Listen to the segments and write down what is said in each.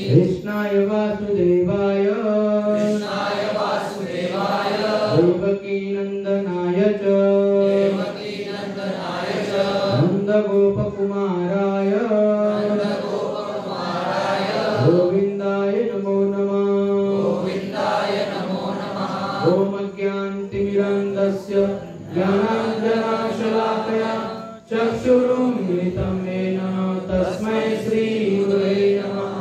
कृष्णाय वासुदेवाय देवकी ज्ञानानन्दस्य ज्ञानाञ्जनशलाकया चक्षुरुन्मिलितं येन तस्मै श्रीगुरवे नमः।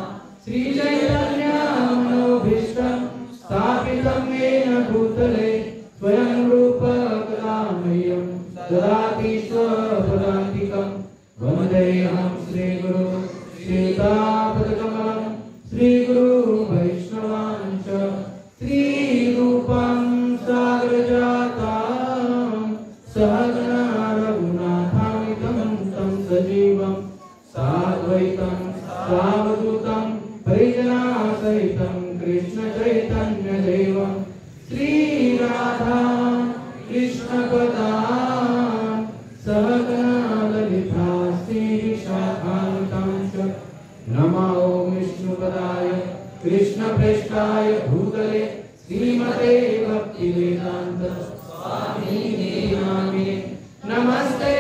श्रीचैतन्यमनोभीष्टं स्थापितं येन भूतले स्वयं रूप कदा मह्यं ददाति स्वपदान्तिकं। वन्देऽहं श्रीगुरु श्रीतापदकमलं श्रीगुरु वैष्णवांच श्रीरूपं सागरजातं सहगणा रघुनाथान्वितं तं सजीवं साद्वैतं सावधूतं परिजनासहितं कृष्णचैतन्यदेवं श्रीराधा कृष्णपदां सहगणा ललिता श्रीविशाखान्वितं च। नमो विष्णुपदाय कृष्णप्रेष्ठाय भूतले श्रीमते भक्तिवेदान्त स्वामिने नामिने। नमस्ते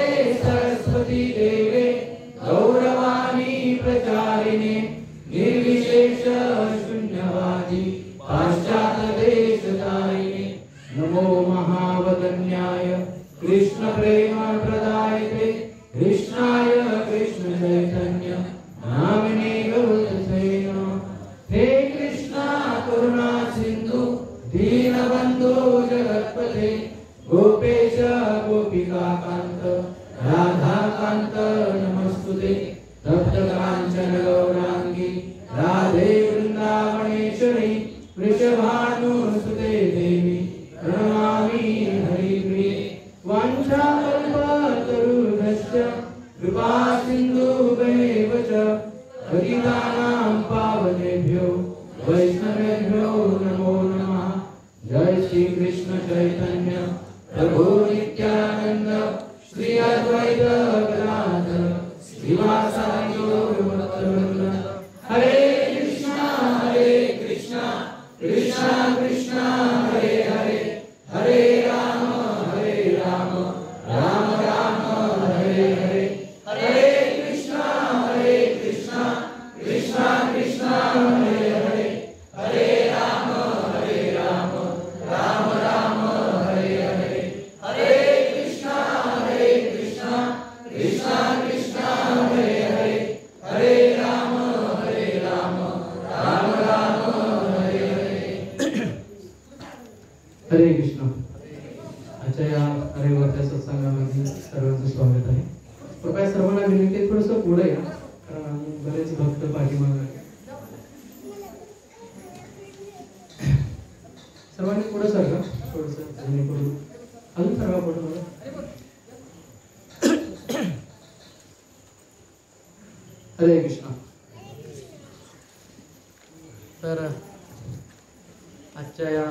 सरस्वती देवे गौरवाणी प्रचारिणे निर्विशेष शून्यवादी पाश्चात्यदेशतारिणे। नमो महावदन्याय कृष्ण प्रेम प्रदायते कृष्णाय कृष्ण चैतन्य नामिने गौरसे नमः। हे कृष्णा करुणा सिंधु दीनबंधु जगत्पते गोपेश गोपिकाकांत राधाकांत नमस्तुते। तप्त कांचन गौरांगी राधे वृंदावनेश्वरी वृषभानुसुते देवी प्रणमामि हरिप्रिये। वाञ्छाकल्पतरुभ्यश्च कृपा सिन्धुभ्येव च पतितानां पावनेभ्यो वैष्णवेभ्यो नमो नमः। जय श्री कृष्ण चैतन्य प्रभु नित्यानंद श्री अद्वैत गदाधर श्रीवासादि गौरभक्तवृंद। हरे कृष्णा कृष्णा कृष्णा हरे हरे हरे राम राम राम हरे हरे। हरे कृष्णा कृष्णा कृष्णा हरे हरे हरे राम राम राम हरे हरे। हरे कृष्णा कृष्णा कृष्णा हरे हरे हरे राम राम राम हरे हरे। हरे कृष्ण। आजच्या या रविवारच्या सत्संगामध्ये सर्वांचं स्वागत आहे। कृपया सर्वांना विनंती आहे थोडंसं पुढे या, कारण बरेच भक्त पाठीमागे आहेत। सर्वांनी पुढे सरका थोडंसं जेणेकरून अजून सरका पुढे बघा। हरे कृष्ण। तर आजच्या या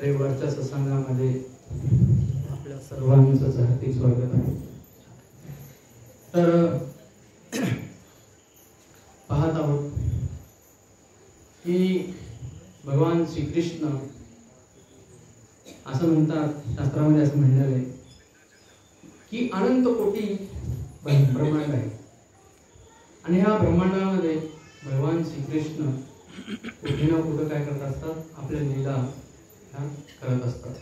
रविवारच्या सत्संगामध्ये आपल्या सर्वांचं हार्दिक स्वागत आहे। तर पाहत आहोत की भगवान श्रीकृष्ण असं म्हणतात, शास्त्रामध्ये असं म्हणलेलं आहे की अनंत कोटी ब्रह्मांड आहे आणि ह्या ब्रह्मांडामध्ये भगवान श्रीकृष्ण कुठे ना कुठं काय करत असतात, आपल्या लीला करत असतात।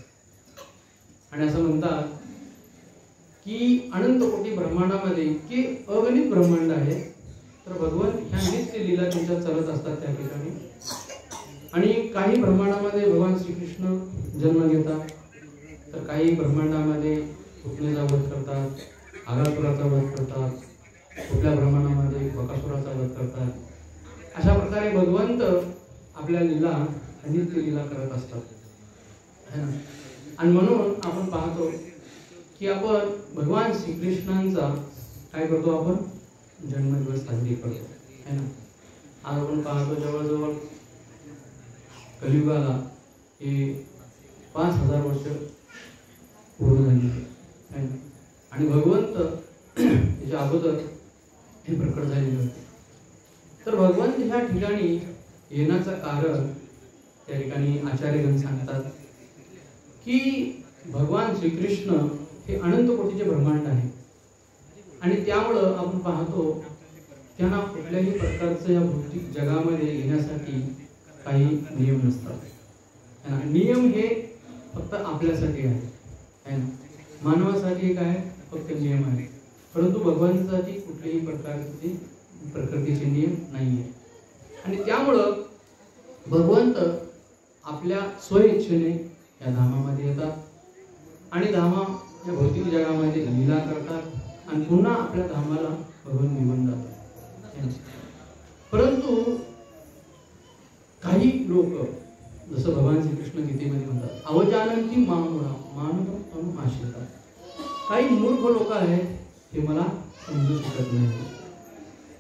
आणि असं म्हणतात की अनंत कोटी ब्रह्मांडामध्ये की अगणित ब्रह्मांड आहे, तर भगवान ह्या नित्य लीला त्यांच्या चालत असतात त्या ठिकाणी। आणि काही ब्रह्मांडामध्ये भगवान श्रीकृष्ण जन्म घेतात, तर काही ब्रह्मांडामध्ये पुतळेचा वध करतात, आगासुराचा वध करतात, कुठल्या ब्रह्मांडामध्ये बकासुराचा वध करतात। अशा प्रकारे भगवंत आपल्या लीला नित्य लीला करत असतात। आणि म्हणून आपण पाहतो की आपण भगवान श्रीकृष्णांचा काय करतो, आपण जन्मदिवस साजरी करतो है ना। आज आपण पाहतो जवळजवळ कलियुगाला हे 5000 वर्ष पूर्ण झाली आहे आणि भगवंत त्याच्या अगोदर हे प्रकट झालेले होते। तर भगवंत ह्या ठिकाणी येण्याचं कारण त्या ठिकाणी आचार्यगण सांगतात की भगवान श्रीकृष्ण हे अनंत कोटीचे ब्रह्मांड आहे आणि त्यामुळं आपण पाहतो त्यांना कुठल्याही प्रकारचं या भौतिक जगामध्ये येण्यासाठी काही नियम नसतात। नियम हे फक्त आपल्यासाठी आहे ना. मानवासाठी काय फक्त नियम आहे, परंतु भगवंतासाठी कुठल्याही प्रकारचे प्रकृतीचे नियम नाही आहे. आणि त्यामुळं भगवंत आपल्या स्वइच्छेने या धामामध्ये येतात आणि धामा या भौतिक जगामध्ये लीला करतात आणि पुन्हा आपल्या धामाला भगवंत निघून जातात. परंतु काही लोक जसं भगवान श्रीकृष्ण गीतेमध्ये म्हणतात अवजानंती मामुरा मानव आश्रितात. काही मूर्ख लोक आहेत ते मला समजू शकत नाही.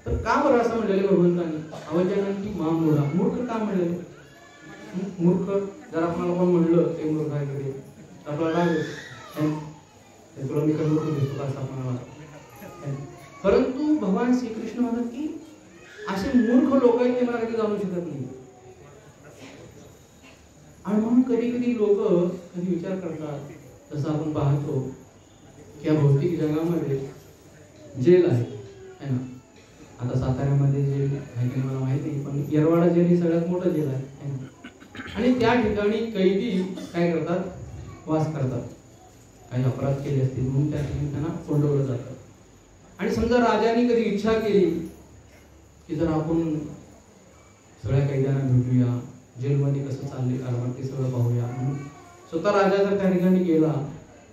तर का बरं असं म्हणलेलं भगवंतांनी अवजानंती मामुरा, मूर्ख का म्हणलेलं? मूर्ख जर आपल्याला कोण म्हणलं ते मूर्ख आहे कडे आपल्याला राग येतो, तुला मी मूर्ख दिसतो का असं आपल्याला. परंतु भगवान श्रीकृष्ण म्हणतात की असे मूर्ख लोक आहेत ते मला कधी जाणू शकत नाही. आणि म्हणून कधी कधी लोक कधी विचार करतात, जसं आपण पाहतो की या भौतिक जगामध्ये जेल आहे ना. आता साताऱ्यामध्ये जेल आहे की मला माहिती नाही, पण येरवाडा जेल ही सगळ्यात मोठं जेल आहे ना. आणि त्या ठिकाणी कैदी काय करतात, वास करतात. काही अपराध केले असतील म्हणून त्या ठिकाणी त्यांना कोंडवलं जातं. आणि समजा राजाने कधी इच्छा केली की जर आपण सगळ्या कैद्यांना भेटूया, जेलमध्ये कसं चालले कारभार ते सगळं पाहूया, म्हणून स्वतः राजा जर त्या ठिकाणी गेला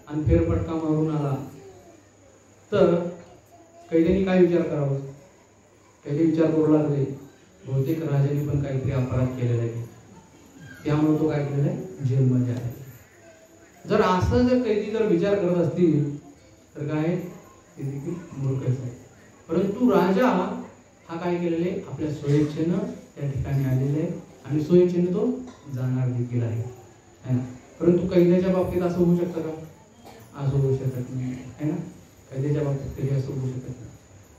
आणि फेरफटका मारून आला तर कैद्यांनी काय विचार करावा? कैदी विचार करू लागले बहुतेक राजाने पण काहीतरी अपराध केलेला आहे, त्यामुळे तो काय केलेला आहे, जेलमध्ये आहे. जर असं जर कैदी जर विचार करत असतील तर काय ते देखील मूर्खच आहे. परंतु राजा हा काय केलेले आपल्या स्वइच्छेनं त्या ठिकाणी आलेले आहे आणि स्वइच्छेने तो जाणार देखील आहे ना. परंतु कैद्याच्या बाबतीत असं होऊ शकतं का? असं होऊ शकत नाही आहे ना. कैद्याच्या बाबतीत कधी असं होऊ शकत नाही.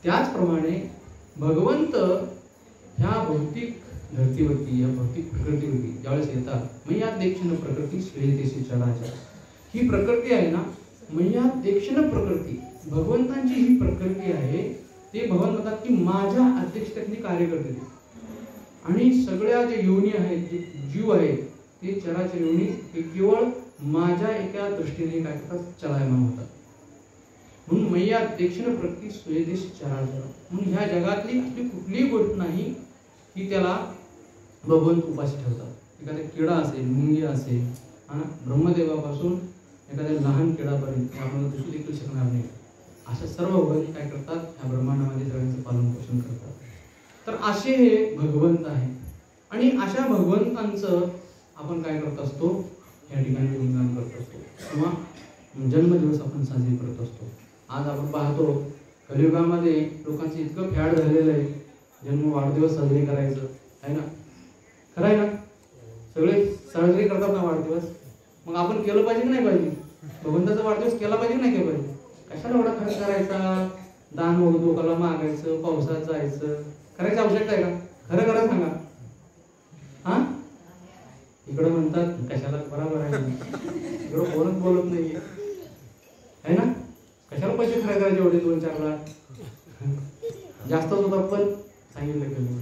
त्याचप्रमाणे भगवंत ह्या भौतिक धर्तीवरती, या भौतिक प्रकृतीवरती ज्यावेळेस येतात, मय्या देक्षण प्रकृती श्रेयतेशी चराचर. ही प्रकृती आहे ना, मय्या देक्षण प्रकृती, भगवंतांची ही प्रकृती आहे. ते भगवान म्हणतात की माझ्या अध्यक्षतेने कार्य करते आणि सगळ्या जे योनी आहेत, जे जीव आहेत, ते चराचर योनी हे केवळ माझ्या एका दृष्टीने काय करतात, चलायमान होतात. म्हणून मय्या देक्षण प्रकृती श्रेयतेशी चराचर. म्हणून ह्या जगातली आपली कुठलीही गोष्ट नाही की त्याला भगवंत उपाशी ठेवतात. एखादा किडा असेल, मुंगी असेल, ब्रह्मदेवापासून एखाद्या लहान किडापर्यंत आपल्याला दिसू देखील शकणार नाही. अशा सर्व भगवंत काय करतात, ह्या ब्रह्मांडामध्ये सगळ्यांचं पालन पोषण करतात. तर असे हे भगवंत आहे. आणि अशा भगवंतांचं आपण काय करत असतो, या ठिकाणी गुणगान करत असतो किंवा जन्मदिवस आपण साजरे करत असतो. आज आपण पाहतो कलियुगामध्ये लोकांचं इतकं फॅड झालेलं आहे जन्म वाढदिवस साजरे करायचं आहे ना. खरं आहे ना, सगळे साजरे करतात ना वाढदिवस. मग आपण केलं पाहिजे की नाही पाहिजे? भगवंताचा वाढदिवस केला पाहिजे की नाही केला पाहिजे? कशाला एवढा खर्च करायचा, दान वगैरे लोकांना मागायचं, पावसात जायचं, करायचं आवश्यकता आहे का? खरं खरं सांगा. हा, इकडं म्हणतात कशाला, बरोबर आहे, इकडं कोणच बोलत नाही आहे ना. कशाला पैसे खर्च करायचे एवढे 2-4 लाख, जास्तच होतात पण सांगितलं केलं.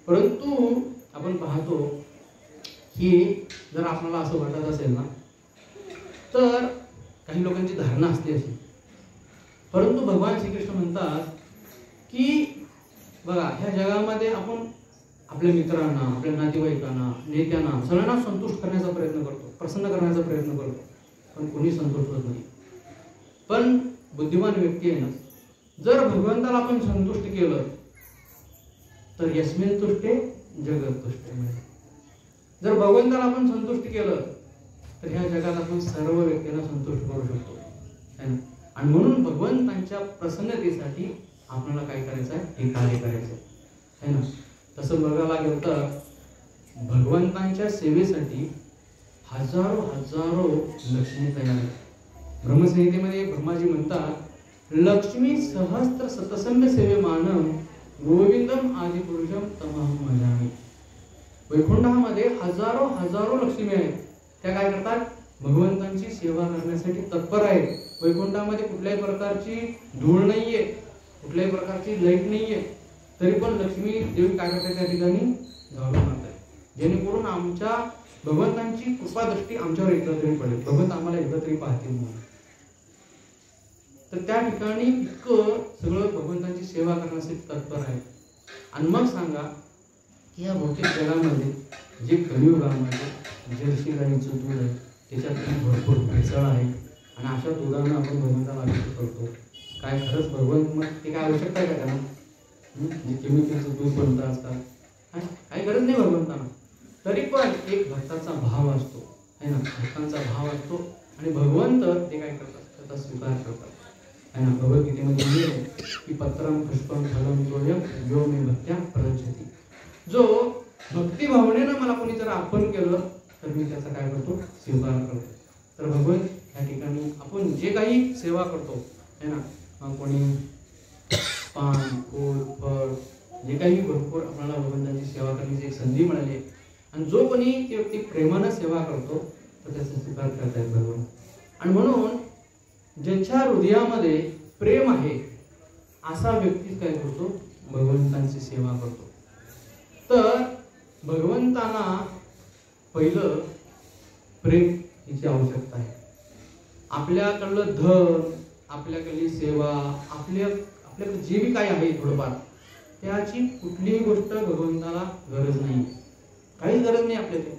परंतु आपण पाहतो की जर आपल्याला असं वाटत असेल ना, तर काही लोकांची धारणा असते अशी. परंतु भगवान श्रीकृष्ण म्हणतात की बघा, ह्या जगामध्ये आपण आपल्या मित्रांना, आपल्या नातेवाईकांना, नेत्यांना, सगळ्यांना संतुष्ट करण्याचा प्रयत्न करतो, प्रसन्न करण्याचा प्रयत्न करतो, पण कोणी संतुष्ट होत नाही. पण बुद्धिमान व्यक्ती आहे ना, जर भगवंताला आपण संतुष्ट केलं तर यस्मिन् तुष्टे जगत् तुष्टे. जर भगवंताला आपण संतुष्ट केलं तर ह्या जगात आपण सर्व व्यक्तींना संतुष्ट करू शकतो. आणि म्हणून भगवंतांच्या प्रसन्नतेसाठी आपल्याला काय करायचं आहे, हे कार्य करायचं आहे ना. तसं बघायला गेलं तर भगवंतांच्या सेवेसाठी हजारो हजारो लक्ष्मी तयार आहेत. ब्रह्मसंहितेमध्ये ब्रह्माजी म्हणतात, लक्ष्मी सहस्त्र सतसंग सेवे मानव गोविंदम आदि पुरुषम तमहं भजामि. वैकुंठामध्ये हजारो हजारो लक्ष्मी आहेत. त्या काय करतात, भगवंतांची सेवा करण्यासाठी तत्पर आहेत. वैकुंठामध्ये कुठल्याही प्रकारची धूळ नाहीये, कुठल्याही प्रकारची लाईट नाहीये, तरी पण लक्ष्मी देवी काय करतात, त्या ठिकाणी झाडू मारतात, जेणेकरून आमच्या भगवंतांची कृपादृष्टी आमच्यावर एकदा तरी पडेल, भगवंत आम्हाला एकदा तरी पाहतील म्हणून. तर त्या ठिकाणी इतकं सगळं भगवंतांची सेवा करण्यासाठी तत्पर आहे. आणि मग सांगा की या भौतिक जगामध्ये जे कलियुगामध्ये जर्सी गाईचं दूध आहे त्याच्यात भरपूर भेसळ आहे आणि अशा दुधानं आपण भगवंताला अभिषेक करतो. काय खरंच भगवंत मग ते काय आवश्यकता आहे का त्यांना? जे केमिकलचं दूध बनतं आजकाल काही गरज नाही भगवंतांना. तरी पण एक भक्ताचा भाव असतो है ना, भक्तांचा भाव असतो आणि भगवंत ते काय करतात, त्याचा स्वीकार करतात है ना. भगवद्गीतेमध्ये लिहिलं की पत्रम पुष्पम फलम तोयम यो मे भक्त्या प्रदर्शती. जो भक्तिभावनेनं मला कोणी जर अर्पण केलं तर मी त्याचा काय करतो, स्वीकार करतो. तर भगवंत या ठिकाणी आपण जे काही सेवा करतो है ना, मग कोणी पान फूल फळ जे काही भरपूर आपल्याला भगवंताची सेवा करण्याची एक संधी मिळाली आहे आणि जो कोणी ती व्यक्ती प्रेमानं सेवा करतो तर त्याचा स्वीकार करतायत भगवंत. आणि म्हणून ज्याच्या हृदयामध्ये प्रेम आहे असा व्यक्ती काय करतो, भगवंतांची सेवा करतो. तर भगवंतांना पहिलं प्रेम हिची आवश्यकता आहे. आपल्याकडलं धन, आपल्याकडली सेवा, आपल्याकडे जे बी काही आहे थोडंफार त्याची कुठलीही गोष्ट भगवंताला गरज नाही, काहीच गरज नाही आपल्याला.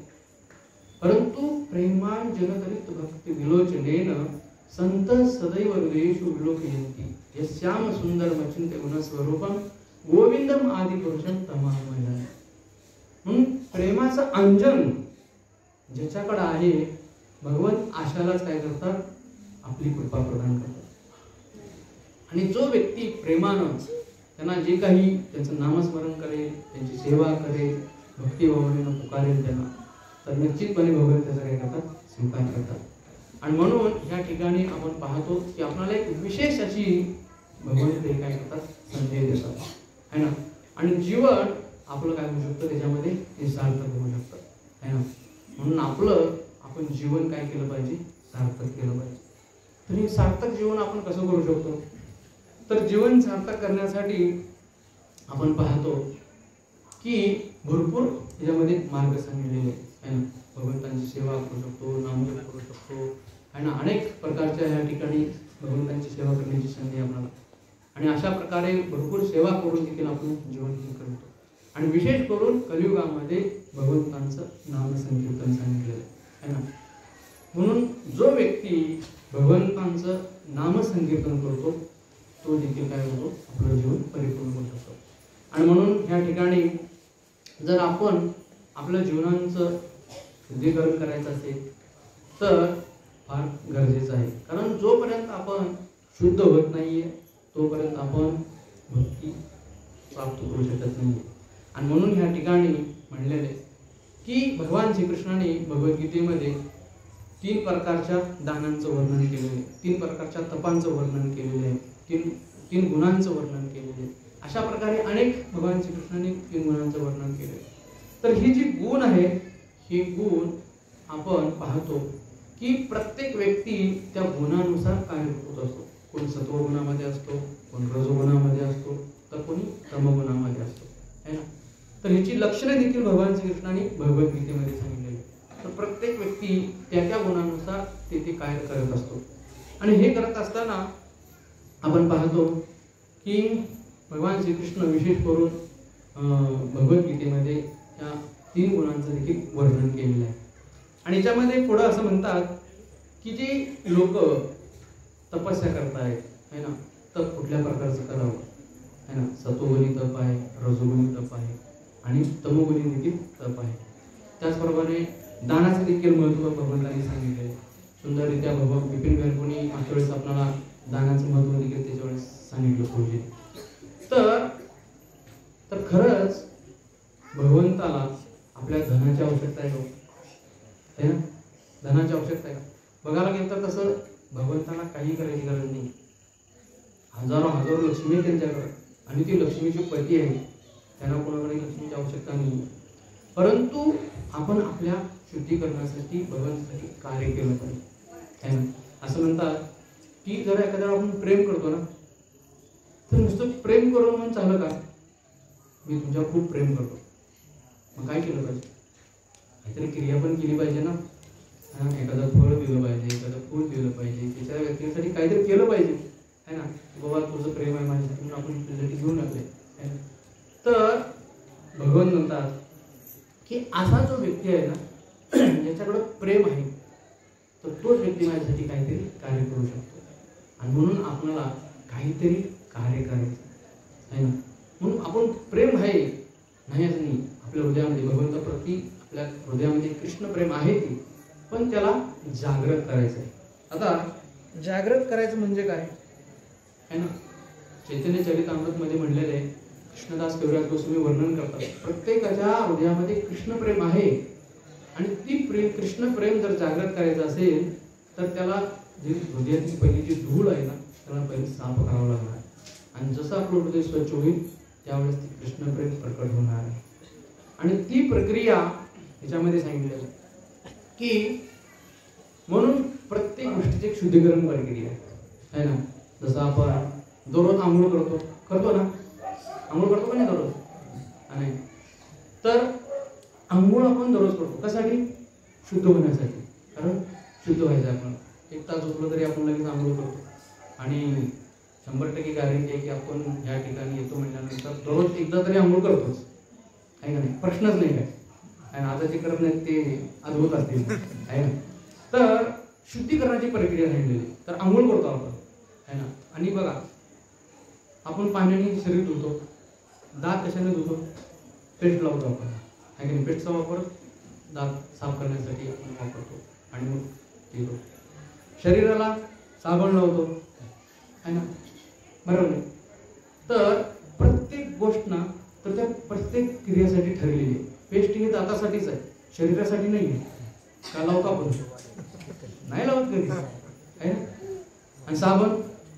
परंतु प्रेमान जनकरित भक्ती विलोचनेन संत सदैव हृदयेषु विलोकयन्ति यस्याम सुंदरम अचिंत्य गुणस्वरूपम गोविंदम आदि पुरुषम तमामयम्. म्हणून प्रेमाचं अंजन ज्याच्याकडे आहे भगवंत आशालाच काय करतात, आपली कृपा प्रदान करतात. आणि जो व्यक्ती प्रेमानं त्यांना जे काही त्यांचं नामस्मरण करेल, त्यांची सेवा करेल, भक्तिभावनेनं पुकारेल त्यांना, तर निश्चितपणे भगवंत त्याचा काय करतात, स्वीकार करतात. आणि म्हणून या ठिकाणी आपण पाहतो की आपल्याला एक विशेष अशी भगवंत ते काय करतात, संधी देतात है ना. आणि जीवन आपलं काय होऊ शकतं, त्याच्यामध्ये ते सार्थक होऊ शकतं है ना. म्हणून आपण जीवन काय केलं पाहिजे, सार्थक केलं पाहिजे. तर हे सार्थक जीवन आपण कसं करू शकतो, तर जीवन सार्थक करण्यासाठी आपण पाहतो की भरपूर याच्यामध्ये मार्ग सांगितलेले आहे ना. भगवंतांची सेवा करू शकतो, नामजप करू शकतो है ना. अनेक प्रकारच्या या ठिकाणी भगवंतांची सेवा करण्याची संधी आपल्याला. आणि अशा प्रकारे भरपूर सेवा करून देखील आपण जीवन करतो. आणि विशेष करून कलियुगामध्ये भगवंतांचं नामसंकीर्तन सांगितलेलं आहे ना. म्हणून जो व्यक्ती भगवंतांचं नामसंकीर्तन करतो तो देखील काय होतो, आपलं जीवन परिपूर्ण होऊ शकतो. आणि म्हणून ह्या ठिकाणी जर आपण आपल्या जीवनाचं शुद्धीकरण करायचं असेल तर फार गरजेचं आहे. कारण जोपर्यंत आपण शुद्ध होत नाहीये तोपर्यंत आपण भक्ती प्राप्त करू शकत नाही. आणि म्हणून ह्या ठिकाणी म्हणलेले की भगवान श्रीकृष्णाने भगवद्गीतेमध्ये 3 प्रकारच्या दानांचं वर्णन केलेलं आहे, 3 प्रकारच्या तपांचं वर्णन केलेलं आहे, 3 गुणांचं वर्णन केलेलं आहे. अशा प्रकारे अनेक भगवान श्रीकृष्णाने 3 गुणांचं वर्णन केले. तर ही जी गुण आहे हे गुण आपण पाहतो की प्रत्येक व्यक्ती त्या गुणानुसार काय होत असतो. कोण सत्वगुणामध्ये असतो, कोण रजोगुणामध्ये असतो, तर कोणी तमगुणामध्ये असतो है ना. तर ह्याची लक्षणे देखील भगवान श्रीकृष्णाने भगवद्गीतेमध्ये सांगितलेली. तर प्रत्येक व्यक्ती त्या गुणानुसार ते काय करत असतो. आणि हे करत असताना आपण पाहतो की भगवान श्रीकृष्ण विशेष करून भगवद्गीतेमध्ये या 3 गुणांचं देखील वर्णन केलेलं आहे. आणि याच्यामध्ये पुढं असं म्हणतात की जे लोक तपस्या करतायत है ना, तर कुठल्या प्रकारचं करावं है ना. सतोगुणी तप आहे, रजोगुणी तप आहे आणि तमोगुणी देखील तप आहे. त्याचप्रमाणे दानाचं देखील महत्त्व भगवंतांनी सांगितलं आहे सुंदररित्या. भगवान विपिन गणपुनी मागच्या वेळेस आपल्याला दानाचं महत्त्व देखील त्याच्या वेळेस सांगितलं पाहिजे. तर खरंच भगवंताला आपल्या धनाची आवश्यकता आहे है ना. धनाची आवश्यकता आहे का? बघायला गेलं तर तसं भगवंताला काही करायची गरज नाही. हजारो लक्ष्मी आहे त्यांच्याकडे आणि ती लक्ष्मीची पती आहे, त्यांना कोणाकडे लक्ष्मीची आवश्यकता नाही. परंतु आपण आपल्या शुद्धीकरणासाठी भगवंतासाठी कार्य केलं पाहिजे है ना. असं म्हणतात की जर एखाद्याला आपण प्रेम करतो ना तर नुसतं प्रेम करून म्हणून चाललं का, मी तुमच्यावर खूप प्रेम करतो, मग काय केलं पाहिजे काहीतरी क्रिया पण केली पाहिजे ना. एखादं फळ दिलं पाहिजे, एखादं फूल दिलं पाहिजे, त्याच्या व्यक्तीसाठी काहीतरी केलं पाहिजे है ना. बाबा तुझं प्रेम आहे माझ्यासाठी म्हणून आपण तुझ्यासाठी घेऊन लागले. तर भगवान म्हणतात की असा जो व्यक्ती आहे ना ज्याच्याकडं प्रेम आहे तर तोच व्यक्ती माझ्यासाठी काहीतरी कार्य करू शकतो. आणि म्हणून आपल्याला काहीतरी कार्य करायचं आहे ना. म्हणून आपण प्रेम आहे नाही असं नाही, आपल्या हृदयामध्ये भगवंताप्रती आपल्या हृदयामध्ये कृष्ण प्रेम आहे की, पण त्याला जागृत करायचं आहे. आता जागृत करायचं म्हणजे काय आहे ना. चैतन्य चरितामृतमध्ये म्हणलेलं आहे, कृष्णदास कविराज गोस्वामी वर्णन करतात, प्रत्येकाच्या हृदयामध्ये कृष्ण प्रेम आहे आणि ती कृष्ण प्रेम जर जागृत करायचं असेल तर त्याला जी हृदयाची पहिली जी धूळ आहे ना त्याला पहिले साफ करावं लागणार. आणि जसं आपलं हृदय स्वच्छ होईल त्यावेळेस ती कृष्ण प्रेम प्रकट होणार आहे. आणि ती प्रक्रिया याच्यामध्ये सांगितलेली की म्हणून प्रत्येक गोष्टीची एक शुद्धीकरण प्रक्रिया आहे ना. जसं आपण दररोज आंघोळ करतो ना, आंघोळ करतो का नाही दररोज? नाही. तर आंघोळ आपण दररोज करतो कशासाठी? शुद्ध होण्यासाठी. कारण शुद्ध व्हायचं आपण. 1 तास झोपलं तरी आपण लगेच आंघोळ करतो आणि 100% गॅरंटी आहे की आपण ह्या ठिकाणी येतो म्हटल्यानंतर दररोज एकदा तरी आंघोळ करतोच आहे का नाही? प्रश्नच नाही काय. आणि आता जे करत नाहीत ते अद्भुत असतील आहे ना. तर शुद्धीकरणाची प्रक्रिया सांगितलेली. तर आंघोळ करतो आपण आहे ना. आणि बघा आपण पाण्याने शरीर धुतो, दात कशाने धुतो? पेस्ट लावतो आपण आहे की नाही. पेस्टचा वापर दात साफ करण्यासाठी आपण वापरतो आणि मग येतो. शरीराला साबण लावतो आहे ना, बरोबर नाही. तर प्रत्येक गोष्ट ना तर त्या प्रत्येक क्रियेसाठी ठरलेली आहे. पेस्ट ही दातासाठीच आहे, शरीरासाठी नाही आहे. का लावतो आपण? नाही लावत कधी आहे ना. आणि साबण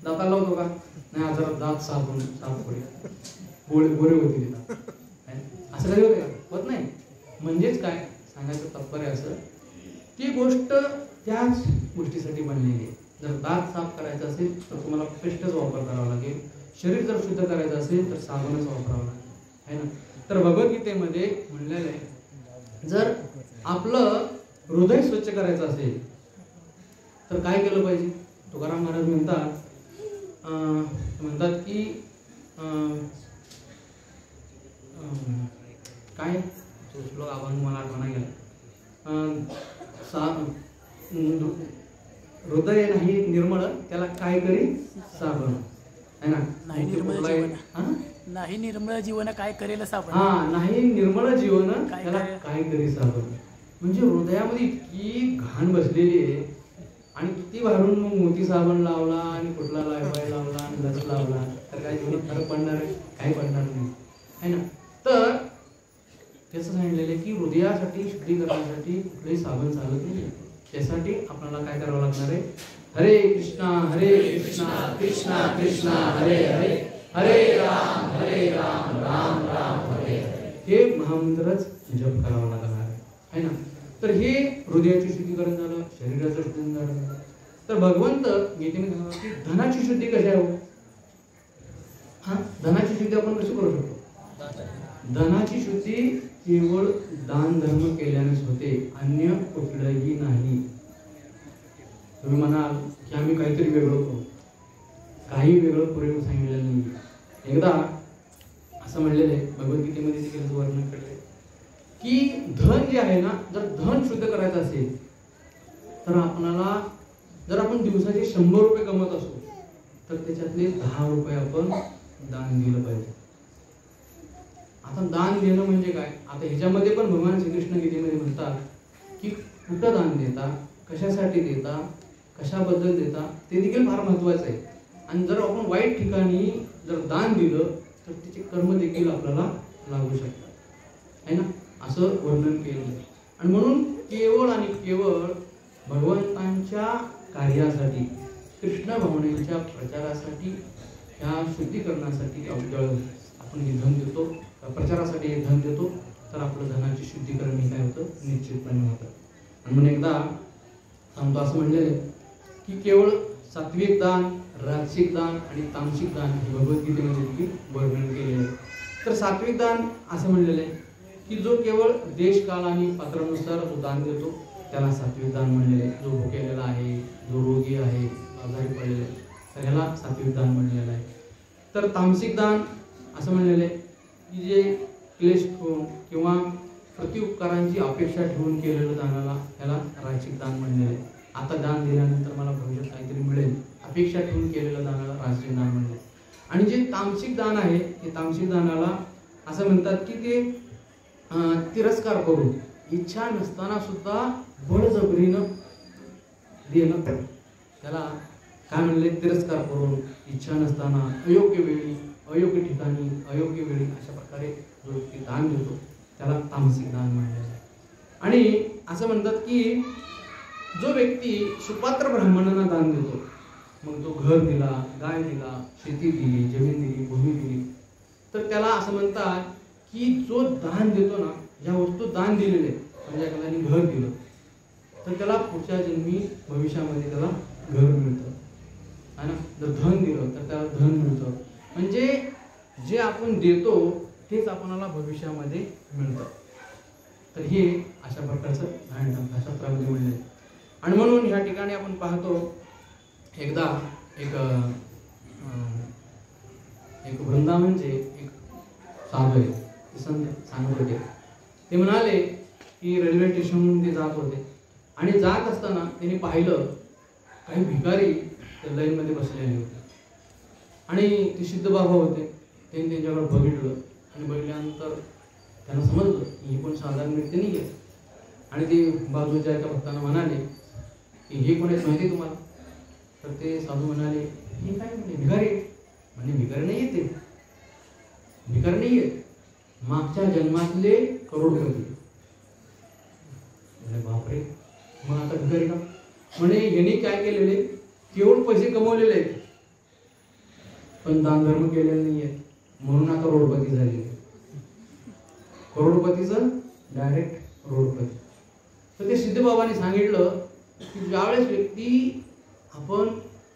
दाताला लावतो का? नाही. जरा दात साफ पडेल, गोरे होतील दात. असं कधी होते का? होत नाही. म्हणजेच काय सांगायचं तात्पर्य असं, ती गोष्ट त्याच गोष्टीसाठी बनलेली आहे. जर दात साफ करायचं असेल तर तुम्हाला पेस्टच वापर करावा लागेल. शरीर जर शुद्ध करायचं असेल तर साबणच वापरावं लागेल आहे ना. तर भगवद्गीतेमध्ये म्हणलेलं आहे, जर आपलं हृदय स्वच्छ करायचं असेल तर काय केलं पाहिजे? तुकाराम महाराज म्हणतात की काय तो श्लोक आपण मला आठवणा गेला. हृदय नाही निर्मळ त्याला काय करी साबण है ना. नाही निर्मळ जीवन काय करेल साबण. हा, नाही निर्मळ जीवन त्याला काय करी साबण. म्हणजे हृदयामध्ये इतकी घाण बसलेली आहे आणि किती बाहेरून मग मोती साबण लावला आणि कुठला लायबाय लावला आणि लस लावला तर काय जीवनात फरक पडणार आहे? काही पडणार नाही है ना. तर त्याचं सांगितलेलं आहे की हृदयासाठी शुद्धीकरणासाठी कुठलंही साबण चालत नाही. त्यासाठी आपल्याला काय करावं लागणार आहे? हरे कृष्णा कृष्णा कृष्णा हरे हरे, हरे राम राम राम हरे हरे, हे महामंत्रच जप करावं लागणार आहे ना. तर हे हृदयाचे शुद्धीकरण झालं, शरीराचं शुद्धीकरण झालं. तर भगवंत गीतेमध्ये सांगतात की धनाची शुद्धी कशी आहे? हा, धनाची शुद्धी आपण कशी करू शकतो? धनाची शुद्धी केवळ दान धर्म केल्यानेच होते, अन्य कुठलंही नाही. तुम्ही म्हणाल की आम्ही काहीतरी वेगळं करू, काही वेगळं पुरेपूर सांगितलेलं नाही. एकदा असं म्हणलेलं आहे भगवद्गीतेमध्ये देखील वर्णन केलंय की धन जे आहे ना, जर धन शुद्ध करायचं असेल तर आपल्याला जर आपण दिवसाचे 100 रुपये कमवत असू तर त्याच्यातले 10 रुपये आपण दान दिलं पाहिजे. आता दान देणं म्हणजे काय? आता ह्याच्यामध्ये पण भगवान श्रीकृष्ण गीतेमध्ये म्हणतात की कुठं दान देता, कशासाठी देता, कशाबद्दल देता, ते देखील फार महत्वाचं आहे. आणि जर आपण वाईट ठिकाणी जर दान दिलं तर त्याचे कर्म देखील आपल्याला लागू शकतात है ना, असं वर्णन केलं आहे. आणि म्हणून केवळ आणि केवळ भगवंतांच्या कार्यासाठी, कृष्ण भावनेच्या प्रचारासाठी, ह्या शुद्धीकरणासाठी आपण हे धन देतो, प्रचारासाठी हे धन देतो तर आपलं धनाचे शुद्धीकरण हे काय होतं? निश्चितपणे होतं. आणि म्हणून एकदा सांगतो असं म्हणलेलं आहे की केवळ सात्विक दान, राजसिक दान आणि तामसिक दान हे भगवद्गीतेमध्ये देखील वर्णन केलेलं आहे. तर सात्विक दान असं म्हणलेलं आहे की जो केवळ देश काल आणि पात्रानुसार जो दान देतो त्याला सात्विक दान म्हणलेले. जो भुकेलेला आहे, जो रोगी आहे, आजारी पडलेला आहे, तर ह्याला सात्विक दान म्हणलेलं आहे. तर तामसिक दान असं म्हणलेलं आहे की जे क्लेश ठेवून किंवा प्रत्युपकारांची अपेक्षा ठेवून केलेलं दानाला ह्याला राजसिक दान म्हणलेलं आहे. आता दान दिल्यानंतर मला भविष्यात काहीतरी मिळेल अपेक्षा ठेवून केलेलं दानाला राजसिक दान म्हणले. आणि जे तामसिक दान आहे ते तामसिक दानाला असं म्हणतात की ते तिरस्कार करून इच्छा नसताना सुद्धा बळजबरीनं देणं, त्याला काय म्हणले, तिरस्कार करून इच्छा नसताना अयोग्य वेळी अयोग्य ठिकाणी अयोग्य वेळी अशा प्रकारे जो व्यक्ती दान देतो त्याला तामसिक दान म्हणले आहे. आणि असं म्हणतात की जो व्यक्ती सुपात्र ब्राह्मणांना दान देतो, मग तो घर दिला, गाय दिला, शेती दिली, जमीन दिली, भूमी दिली, तर त्याला असं म्हणतात की जो दान देतो ना, ज्या वस्तू दान दिलेले म्हणजे एखाद्याने घर दिलं तर त्याला पुढच्या जन्मी भविष्यामध्ये त्याला घर मिळतं आहे ना. जर धन दिलं तर त्याला धन मिळतं. म्हणजे जे आपण देतो तेच आपल्याला भविष्यामध्ये मिळतं. तर हे अशा प्रकारचं शास्त्रामध्ये म्हणले. आणि म्हणून ह्या ठिकाणी आपण पाहतो एकदा एक वृंदावनचे एक साधू आहे, ते संत सांगत होते. ते म्हणाले की रेल्वे स्टेशनहून ते जात होते आणि जात असताना त्यांनी पाहिलं काही भिकारी लाईनमध्ये बसलेले होते आणि ते सिद्ध बाबा होते. त्यांनी त्यांच्याकडे बघितलं आणि बघितल्यानंतर त्यांना समजलं की हे कोण साधारण व्यक्ती नाही आहे. आणि ते बाजूच्या एका भक्तांना म्हणाले की हे कोण आहेत माहिती तुम्हाला? तर ते साधू म्हणाले हे काय म्हणजे भिकारी म्हणजे भिकारी नाही येते, भिकारी नाही आहेत, मागच्या जन्मातले करोडपती. बापरे, मग आता भिकारी का? म्हणे यांनी काय केलेले, केवळ पैसे कमवलेले आहेत पण दान धर्म केलेले नाहीये म्हणून आता करोडपती झाले. करोडपतीचं डायरेक्ट करोडपती. तर ते सिद्ध बाबांनी सांगितलं की ज्यावेळेस व्यक्ती आपण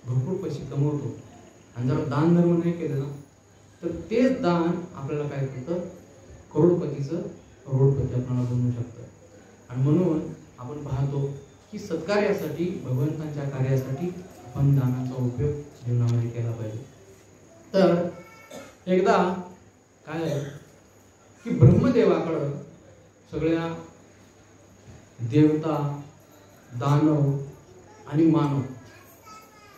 भरपूर पैसे कमवतो आणि जर दान धर्म नाही केलं ना तर तेच दान आपल्याला काय करतं, करोडपतीचं करोडपती आपल्याला बनवू शकतं. आणि म्हणून आपण पाहतो की सत्कार्यासाठी, भगवंतांच्या कार्यासाठी आपण दानाचा उपयोग जीवनामध्ये केला पाहिजे. तर एकदा काय आहे की ब्रह्मदेवाकडं सगळ्या देवता, दानव आणि मानव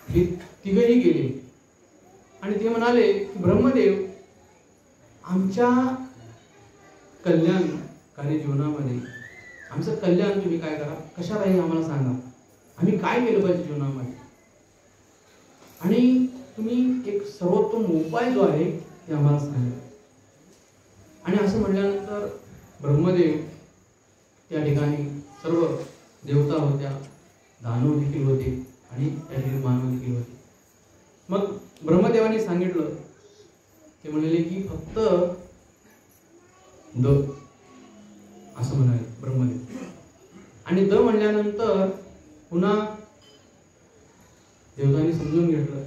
हे तिघही गेले आणि ते म्हणाले की ब्रह्मदेव, आमच्या कल्याणकारी जीवनामध्ये आमचं कल्याण तुम्ही काय करा, कशा राहील आम्हाला सांगा, आम्ही काय केलं पाहिजे जीवनामध्ये आणि तुम्ही एक सर्वोत्तम उपाय जो आहे ते आम्हाला सांगा. आणि असं म्हणल्यानंतर ब्रह्मदेव त्या ठिकाणी सर्व देवता होत्या, दानव देखील होते आणि त्या ठिकाणी मानव देखील होते. मग ब्रह्मदेवाने सांगितलं, ते म्हणाले की फक्त द असं म्हणाले ब्रह्मदेव. आणि द म्हणल्यानंतर पुन्हा देवतांनी समजून घेतलं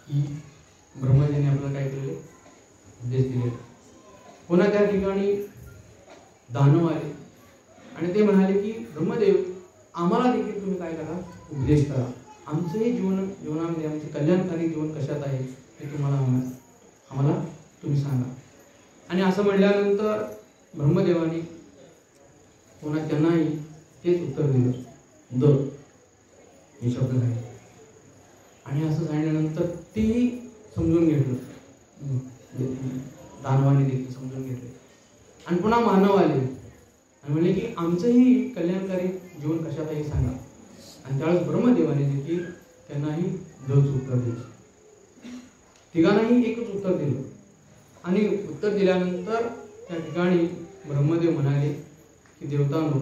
की ब्रह्माजीने आपल्याला काय केले, उपदेश दिले. पुन्हा त्या ठिकाणी दानव आले आणि ते म्हणाले की ब्रह्मदेव, आम्हाला देखील तुम्ही काय करा, उपदेश करा. आमचंही जीवनामध्ये आमचे कल्याणकारी जीवन कशात आहे हे तुम्हाला आम्हाला तुम्ही सांगा. आणि असं म्हणल्यानंतर ब्रह्मदेवाने पुन्हा त्यांनाही तेच उत्तर दिलं, द हे शब्द आहे. आणि असं सांगितल्यानंतर तेही समजून घेतलं, दानवाने देखील समजून घेतले. आणि पुन्हा मानव आले आणि म्हणले की आमचंही कल्याणकारी जीवन कशात आहे सांगा. आणि त्यावेळेस ब्रह्मदेवाने देखील त्यांनाही दच उत्तर दिलं, तिघांनाही एकच उत्तर दिलं. आणि उत्तर दिल्यानंतर त्या ठिकाणी ब्रह्मदेव म्हणाले की देवतांनो,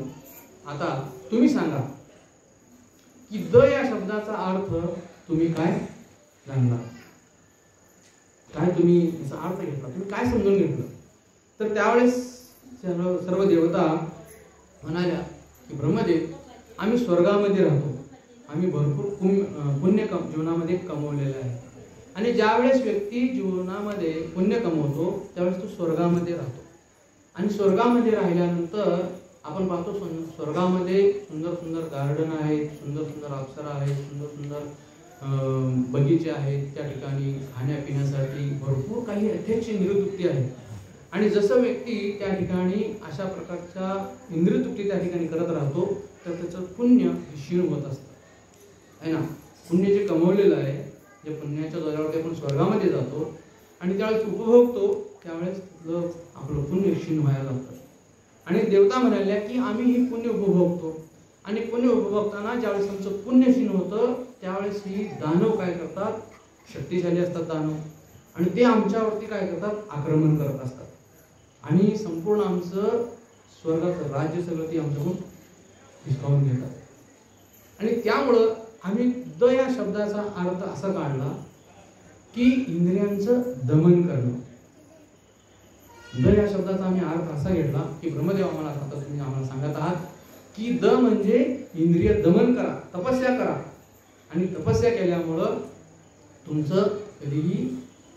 आता तुम्ही सांगा की द या शब्दाचा अर्थ तुम्ही काय जाणला, काय तुम्ही याचा अर्थ घेतला, तुम्ही काय समजून घेतलं. तर त्यावेळेस सर्व देवता म्हणाल्या की ब्रह्मदेव, आम्ही स्वर्गामध्ये राहतो, आम्ही भरपूर पुण्य जीवनामध्ये कमवलेलं आहे. आणि ज्यावेळेस व्यक्ती जीवनामध्ये पुण्य कमवतो त्यावेळेस तो स्वर्गामध्ये राहतो. आणि स्वर्गामध्ये राहिल्यानंतर आपण पाहतो स्वर्गामध्ये सुंदर सुंदर गार्डन आहेत, सुंदर सुंदर अप्सरा आहेत, सुंदर सुंदर बगीचे आहेत, त्या ठिकाणी खाण्यापिण्यासाठी भरपूर काही यथेच्छ इंद्रियतृप्ती आहे. आणि जसं व्यक्ती त्या ठिकाणी अशा प्रकारच्या इंद्रियतृप्ती त्या ठिकाणी करत राहतो तर त्याचं पुण्य क्षीण होत असतं, आहे ना. पुण्य जे कमवलेलं आहे, जे पुण्याच्या जोरावरती आपण स्वर्गामध्ये जातो आणि त्यावेळेस उपभोगतो, त्यावेळेस आपलं पुण्य क्षीण व्हायला लागतं. आणि देवता म्हणाल्या की आम्ही ही पुण्य उपभोगतो आणि पुण्य उपभोगताना ज्यावेळेस आमचं पुण्य क्षीण होतं त्यावेळेस ही दानव काय करतात, शक्तिशाली असतात दानव, आणि ते आमच्यावरती काय करतात, आक्रमण करत असतात आणि संपूर्ण आमचं स्वर्गाचं राज्य सगळं ती आमच्याकडून हिसकावून घेतात. आणि त्यामुळं आम्ही द या शब्दाचा अर्थ असा काढला की इंद्रियांचं दमन करणं. द या शब्दाचा आम्ही अर्थ असा घेतला की ब्रह्मदेव आम्हाला आता तुम्ही आम्हाला सांगत आहात की द म्हणजे इंद्रिय दमन करा, तपस्या करा, आणि तपस्या केल्यामुळं तुमचं कधीही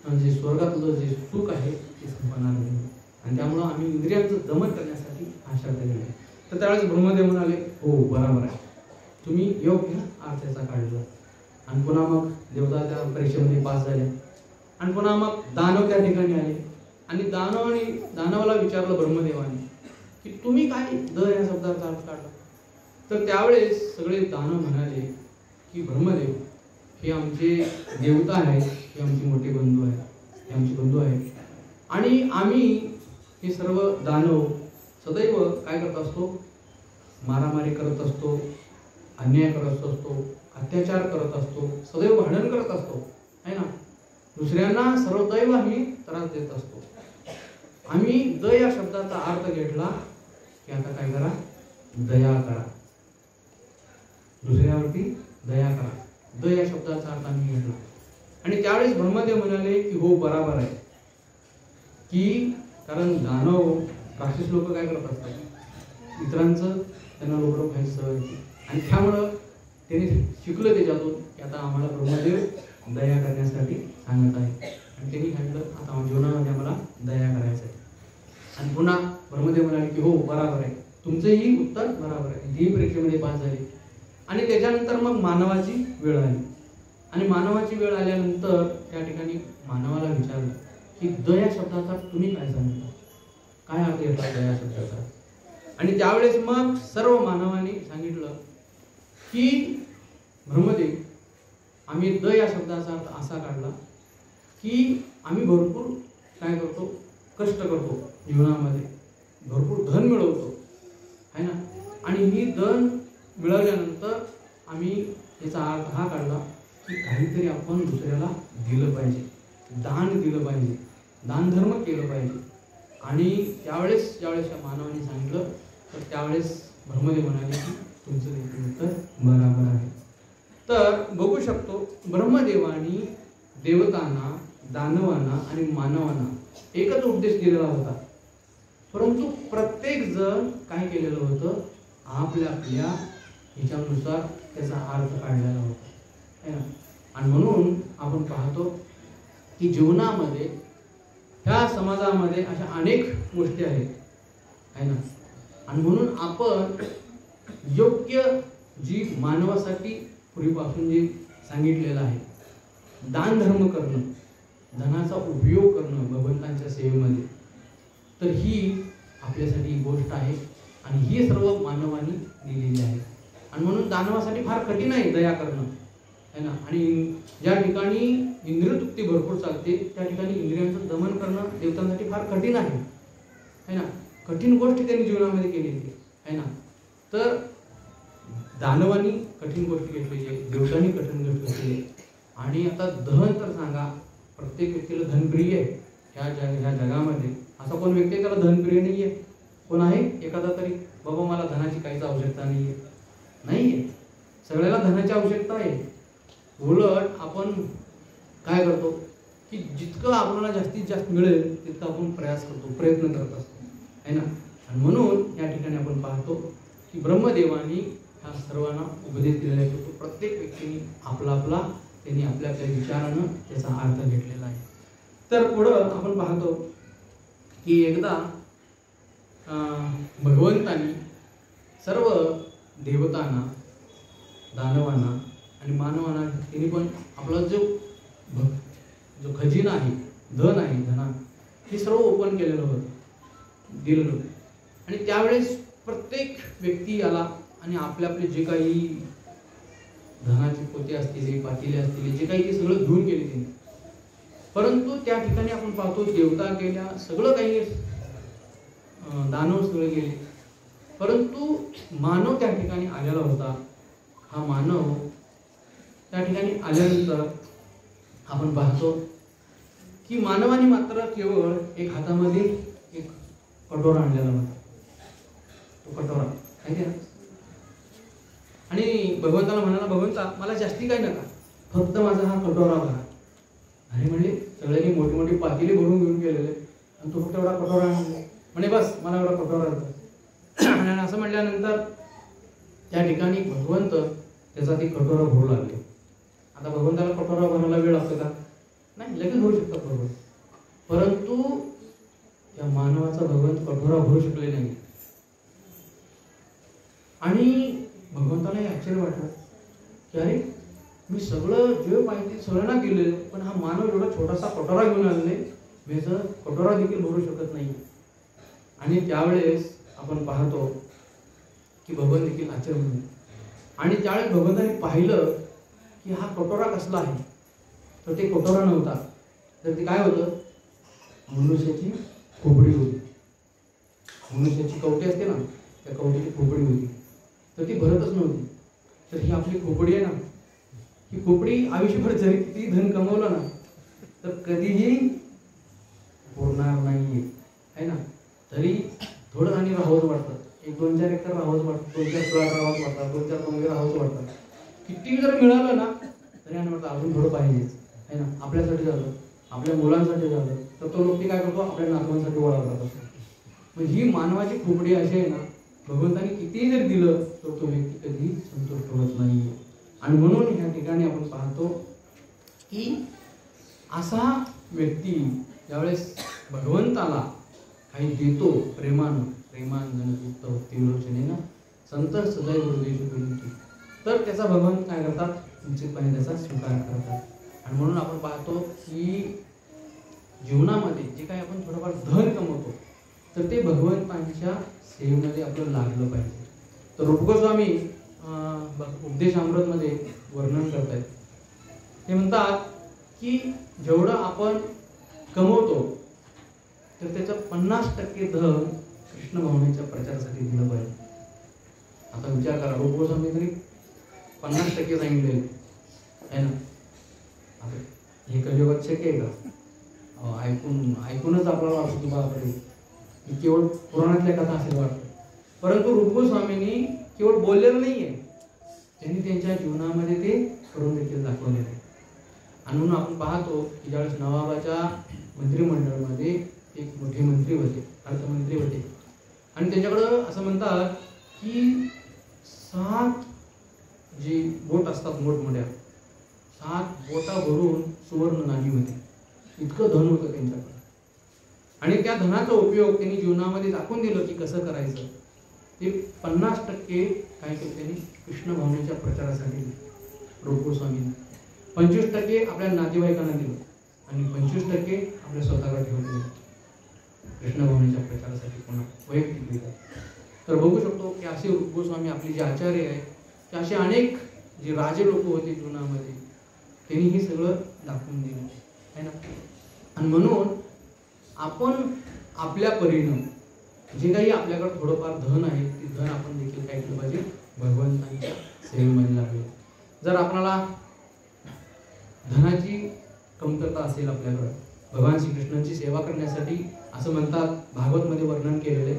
म्हणजे स्वर्गातलं जे सुख आहे ते संपणार नाही. आणि त्यामुळं आम्ही इंद्रियांचं दमन करण्यासाठी हा शब्द घेतला. तर त्यावेळेस ब्रह्मदेव म्हणाले हो बरोबर आहे, तुम्ही योग्य अर्थाचा काढला. आणि पुन्हा मग देवता त्या परीक्षेमध्ये पास झाले आणि पुन्हा मग दानव त्या ठिकाणी आले आणि दानवाला विचारलं ब्रह्मदेवाने की तुम्ही काय द या शब्दाचा अर्थ काढला. तर त्यावेळेस सगळे दानव म्हणाले की ब्रह्मदेव हे आमचे देवता आहेत, हे आमचे मोठे बंधू आहेत, हे आमचे बंधू आहेत आणि आम्ही हे सर्व दानव सदैव काय करत असतो, मारामारी करत असतो, अन्याय करत असतो, अत्याचार करत असतो, सदैव भांडण करत असतो, है ना. दुसऱ्यांना सर्वदैव आम्ही त्रास देत असतो. आम्ही द या शब्दाचा अर्थ घेतला की आता काय करा, दया करा, दुसऱ्यावरती दया करा. द या शब्दाचा अर्थ आम्ही घेतला. आणि त्यावेळेस ब्रह्मदेव म्हणाले की हो बरोबर आहे, की कारण दानव राक्षस लोक काय करत असतात, इतरांचं त्यांना लोकं खायचं, आणि त्यामुळं त्यांनी शिकलं त्याच्यातून की आता आम्हाला ब्रह्मदेव दया करण्यासाठी सांगत आहे. आणि त्यांनी सांगितलं आता जीवनामध्ये आम्हाला दया करायचं आहे. आणि पुन्हा ब्रह्मदेव म्हणाले की हो बरोबर आहे, तुमचंही उत्तर बरोबर आहे. ही परीक्षेमध्ये पास झाली. आणि त्याच्यानंतर मग मानवाची वेळ आली. आणि मानवाची वेळ आल्यानंतर त्या ठिकाणी मानवाला विचारलं की द या शब्दाचा तुम्ही काय सांगितलं, काय अर्थ घेतला द या शब्दाचा. आणि त्यावेळेस मग सर्व मानवाने सांगितलं की ब्रह्मदेव आम्ही द या शब्दाचा अर्थ असा काढला की आम्ही भरपूर काय करतो, कष्ट करतो जीवनामध्ये, भरपूर धन मिळवतो, है ना. आणि ही धन मिळवल्यानंतर आम्ही याचा अर्थ हा काढला की काहीतरी आपण दुसऱ्याला दिलं पाहिजे, दान दिलं पाहिजे, दानधर्म केलं पाहिजे. आणि त्यावेळेस ज्यावेळेस या मानवाने सांगितलं तर त्यावेळेस ब्रह्मदेव म्हणाले की तुमचं देखील उत्तर बरोबर आहे. तर बघू शकतो ब्रह्मदेवानी देवतांना, दानवांना आणि मानवांना एकच उपदेश दिलेला होता, परंतु प्रत्येक जण काय केलेलं होतं, आपल्या आपल्या ह्याच्यानुसार त्याचा अर्थ काढलेला होता, है ना. आणि म्हणून आपण पाहतो की जीवनामध्ये ह्या समाजामध्ये अशा अनेक गोष्टी आहेत, है ना. आणि म्हणून आपण योग्य जी मानवासाठी पूर्वीपासून जे सांगितलेलं आहे, दानधर्म करणं, धनाचा उपयोग करणं भगवंतांच्या सेवेमध्ये, तर ही आपल्यासाठी गोष्ट आहे आणि ही सर्व मानवाने दिलेली आहे. आणि म्हणून दानवासाठी फार कठीण आहे दया करणं, है ना. आणि ज्या ठिकाणी इंद्रियतृप्ती भरपूर चालते त्या ठिकाणी इंद्रियांचं दमन करणं देवतांसाठी फार कठीण आहे, है ना. कठीण गोष्ट त्यांनी जीवनामध्ये केलेली आहे ना. तर दानवांनी कठीण गोष्ट घेतलेली आहे, देवतांनी कठीण गोष्ट घेतलेली आहे. आणि आता धन तर सांगा, प्रत्येक व्यक्तीला धनप्रिय आहे ह्या जगामध्ये. असा कोण व्यक्ती आहे त्याला धनप्रिय नाही आहे? कोण आहे एखादा तरी, बाबा मला धनाची काहीच आवश्यकता नाही आहे? सगळ्याला धनाची आवश्यकता आहे. उलट आपण काय करतो की जितकं आपल्याला जास्तीत जास्त मिळेल तितकं आपण प्रयत्न करत असतो, है ना. आणि म्हणून या ठिकाणी आपण पाहतो की ब्रह्मदेवानी ह्या सर्वांना उपदेश दिलेला आहे. तो प्रत्येक व्यक्तीने आपला त्यांनी आपल्या विचारानं त्याचा अर्थ घेतलेला आहे. तर पुढं आपण पाहतो की एकदा भगवंतानी सर्व देवतांना, दानवांना आणि मानवांना तिने पण आपला जो खजिना आहे, धन आहे, धना हे सर्व ओपन केलेलं होतं, दिलेलं होतं. आणि त्यावेळेस प्रत्येक व्यक्ती आला आणि आपले आपले जे काही धनाचे पोते असतील, पातेले असतील, जे काही ते सगळं घेऊन गेले तिने. परंतु त्या ठिकाणी आपण पाहतो देवता गेल्या, सगळं काही दानव सगळे गेले, परंतु मानव त्या ठिकाणी आलेला होता. हा मानव त्या ठिकाणी आल्यानंतर आपण पाहतो की मानवाने मात्र केवळ एक हातामध्ये एक कटोरा आणलेला होता. तो कटोरा माहिती आहे ना. आणि भगवंताला म्हणाला, भगवंता मला जास्ती काय नका, फक्त माझा हा कटोरा भरा. अरे म्हणले सगळ्यांनी मोठी मोठी पातेली भरून घेऊन गेलेले आणि तो फक्त एवढा कटोरा आणला. म्हणे बस मला एवढा कटोरा होता. आणि असं म्हटल्यानंतर त्या ठिकाणी भगवंत त्याचा ते कटोरा भरू लागले. आता भगवंताला कटोरा भरायला वेळ लागतो का? नाही, लगेच भरू शकतात भगवंत. परंतु या मानवाचा भगवंत कटोरा भरू शकले नाही. आणि भगवंताला हे आश्चर्य वाटलं की अरे मी सगळं जे पाहिजे सगळ्यांना दिलेलं, पण हा मानव एवढा छोटासा कटोरा घेऊन आलेले, मी याचा कटोरा देखील भरू शकत नाही. आणि त्यावेळेस आपण पाहतो की भगवंत देखील आश्चर्य होईल. आणि त्यावेळेस भगवंताने पाहिलं की हा कटोरा कसला आहे. तर ते कटोरा नव्हता, तर ते काय होतं, मनुष्याची खोपडी होती. मनुष्याची कवटी असते ना, त्या कवटीची खोपडी होती. तर ती भरतच नव्हती. तर ही आपली खोपडी आहे ना, ही खोपडी आयुष्यभर जरी किती धन कमवलं ना तर कधीही पुरणार नाहीये, आहे ना. तरी थोडं आणि राहावंच वाटतं, एक 2-4 एकर राहावंच वाटतं, 2-4 प्लॉट राहावंच वाटतात, 2-4 बंगले राहावंच वाटतात. किती जर मिळालं ना तरी आणि वाटतं अजून थोडं पाहिजेच, आहे ना. आपल्यासाठी झालं, आपल्या मुलांसाठी झालं, तर तो लोक काय करतो, आपल्या नातवांसाठी गोळा करतात. मग ही मानवाची खोपडी अशी आहे ना, भगवंताने कितीही जर दिलं तर तो व्यक्ती कधी संतुष्ट होत नाही. आणि म्हणून ह्या ठिकाणी आपण पाहतो की असा व्यक्ती ज्यावेळेस भगवंताला काही देतो प्रेमानं, प्रेमानंदयुक्त भक्तिविलोचनेनं संत सदैव हृदयेषु विनती, तर त्याचा भगवंत काय करतात, निश्चितपणे त्याचा स्वीकार करतात. आणि म्हणून आपण पाहतो की जीवनामध्ये जे काही आपण थोडंफार धन कमवतो तर ते भगवंतांच्या सेवेमध्ये आपलं लागलं पाहिजे. तर रूप गोस्वामी उपदेशामृतमध्ये वर्णन करतायत. ते म्हणतात की जेवढं आपण कमवतो तर त्याचं 50% धन कृष्ण भावनेच्या प्रचारासाठी दिलं पाहिजे. आता विचार करा, रूप गोस्वामी तरी 50% सांगितले आहे ना. आता हे कलियुगात शक्य आहे का? ऐकूनच आपल्याला वाटतं की बापरे केवळ पुराणातल्या कथा असेल वाटतं. परंतु रूप गोस्वामींनी केवळ बोललेलं नाहीये, त्यांनी त्यांच्या जीवनामध्ये ते करून देखील दाखवलेलं आहे. आणि म्हणून आपण पाहतो की ज्यावेळेस नवाबाच्या मंत्रिमंडळामध्ये एक मोठे मंत्री होते, अर्थमंत्री होते, आणि त्यांच्याकडं असं म्हणतात की 7 जी बोट असतात मोठमोठ्या, 7 बोटा भरून सुवर्ण नाणी होते. इतकं धन होतं त्यांच्याकडं. आणि त्या धनाचा उपयोग त्यांनी जीवनामध्ये दाखवून दिलं की कसं करायचं. ते 50% काय केलं त्यांनी कृष्ण भावनेच्या प्रचारासाठी दिलं रूप गोस्वामींनी. 25% आपल्या नातेवाईकांना दिलं आणि 25% आपल्या स्वतःला ठेवलं कृष्ण भावनेच्या प्रचारासाठी, पुन्हा वैयक्तिक दिलं. तर बघू शकतो की असे रूप गोस्वामी आपले जे आचार्य आहेत, ते असे अनेक जे राजे लोक होते जीवनामध्ये, त्यांनी हे सगळं दाखवून दिलं आहे ना. आणि म्हणून आपण आपल्या परीनं जे काही आपल्याकडे थोडंफार धन आहे ते धन आपण देखील काय केलं पाहिजे, भगवंतांच्या सेवेमध्ये लागले. जर आपल्याला धनाची कमतरता असेल आपल्याकडे, भगवान श्रीकृष्णांची सेवा करण्यासाठी असं म्हणतात, भागवतमध्ये वर्णन केलेले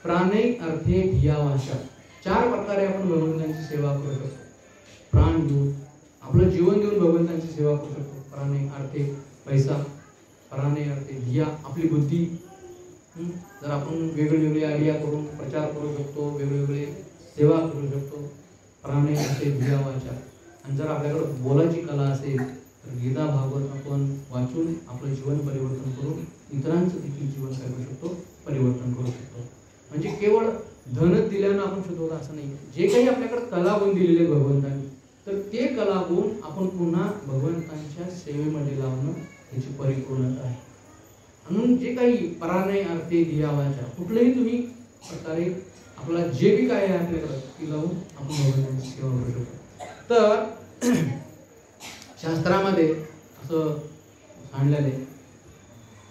प्राणे अर्थे धिया वाचा, 4 प्रकारे आपण भगवंतांची सेवा करू शकतो. प्राण देऊन, आपलं जीवन देऊन भगवंतांची सेवा करू शकतो. प्राणे अर्थे पैसा, प्राणे अर्थे धिया आपली बुद्धी. जर आपण वेगवेगळे आयडिया करून प्रचार करू शकतो, वेगवेगळे सेवा करू शकतो. प्राणे अर्थे धिया वाचा. आणि जर आपल्याकडे बोलायची कला असेल तर गीता भागवत आपण वाचून आपलं जीवन परिवर्तन करून इतरांचं देखील जीवन काय करू शकतो, परिवर्तन करू शकतो. म्हणजे केवळ धनच दिल्यानं आपण शुद्ध होतो असं नाही. जे काही आपल्याकडे कलागुण दिलेले भगवंतांनी, तर ते कलागुण आपण पुन्हा भगवंतांच्या सेवेमध्ये लावणं याची परिपूर्णता आहे. म्हणून जे काही परानय अर्थे धियावाच्या कुठल्याही तुम्ही प्रकारे आपला जे बी काय आहे आपल्याकडं ती लावून आपण भगवंतांची सेवा करू शकतो. तर शास्त्रामध्ये असं सांगलेलं आहे,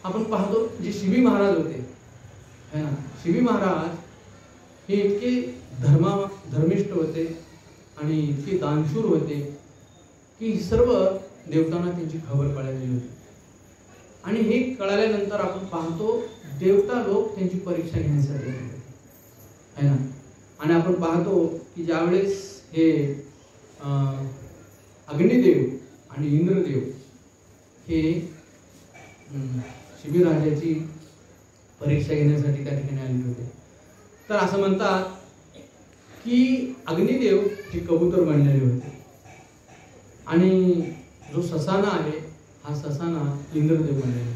आपण पाहतो जे शिवी महाराज होते है ना, शिवी महाराज हे इतके धर्मिष्ठ होते आणि इतके दानशूर होते की सर्व देवतांना त्यांची खबर कळालेली होती. आणि हे कळाल्यानंतर आपण पाहतो देवता लोक त्यांची परीक्षा घेण्यासाठी आहे ना. आणि आपण पाहतो की ज्यावेळेस हे अग्निदेव आणि इंद्रदेव हे शिबिराजाची परीक्षा घेण्यासाठी त्या ठिकाणी आलेले होते. तर असं म्हणतात की अग्निदेव हे कबूतर बनलेले होते आणि जो ससाना आहे हा ससाना इंद्रदेव बनलेला.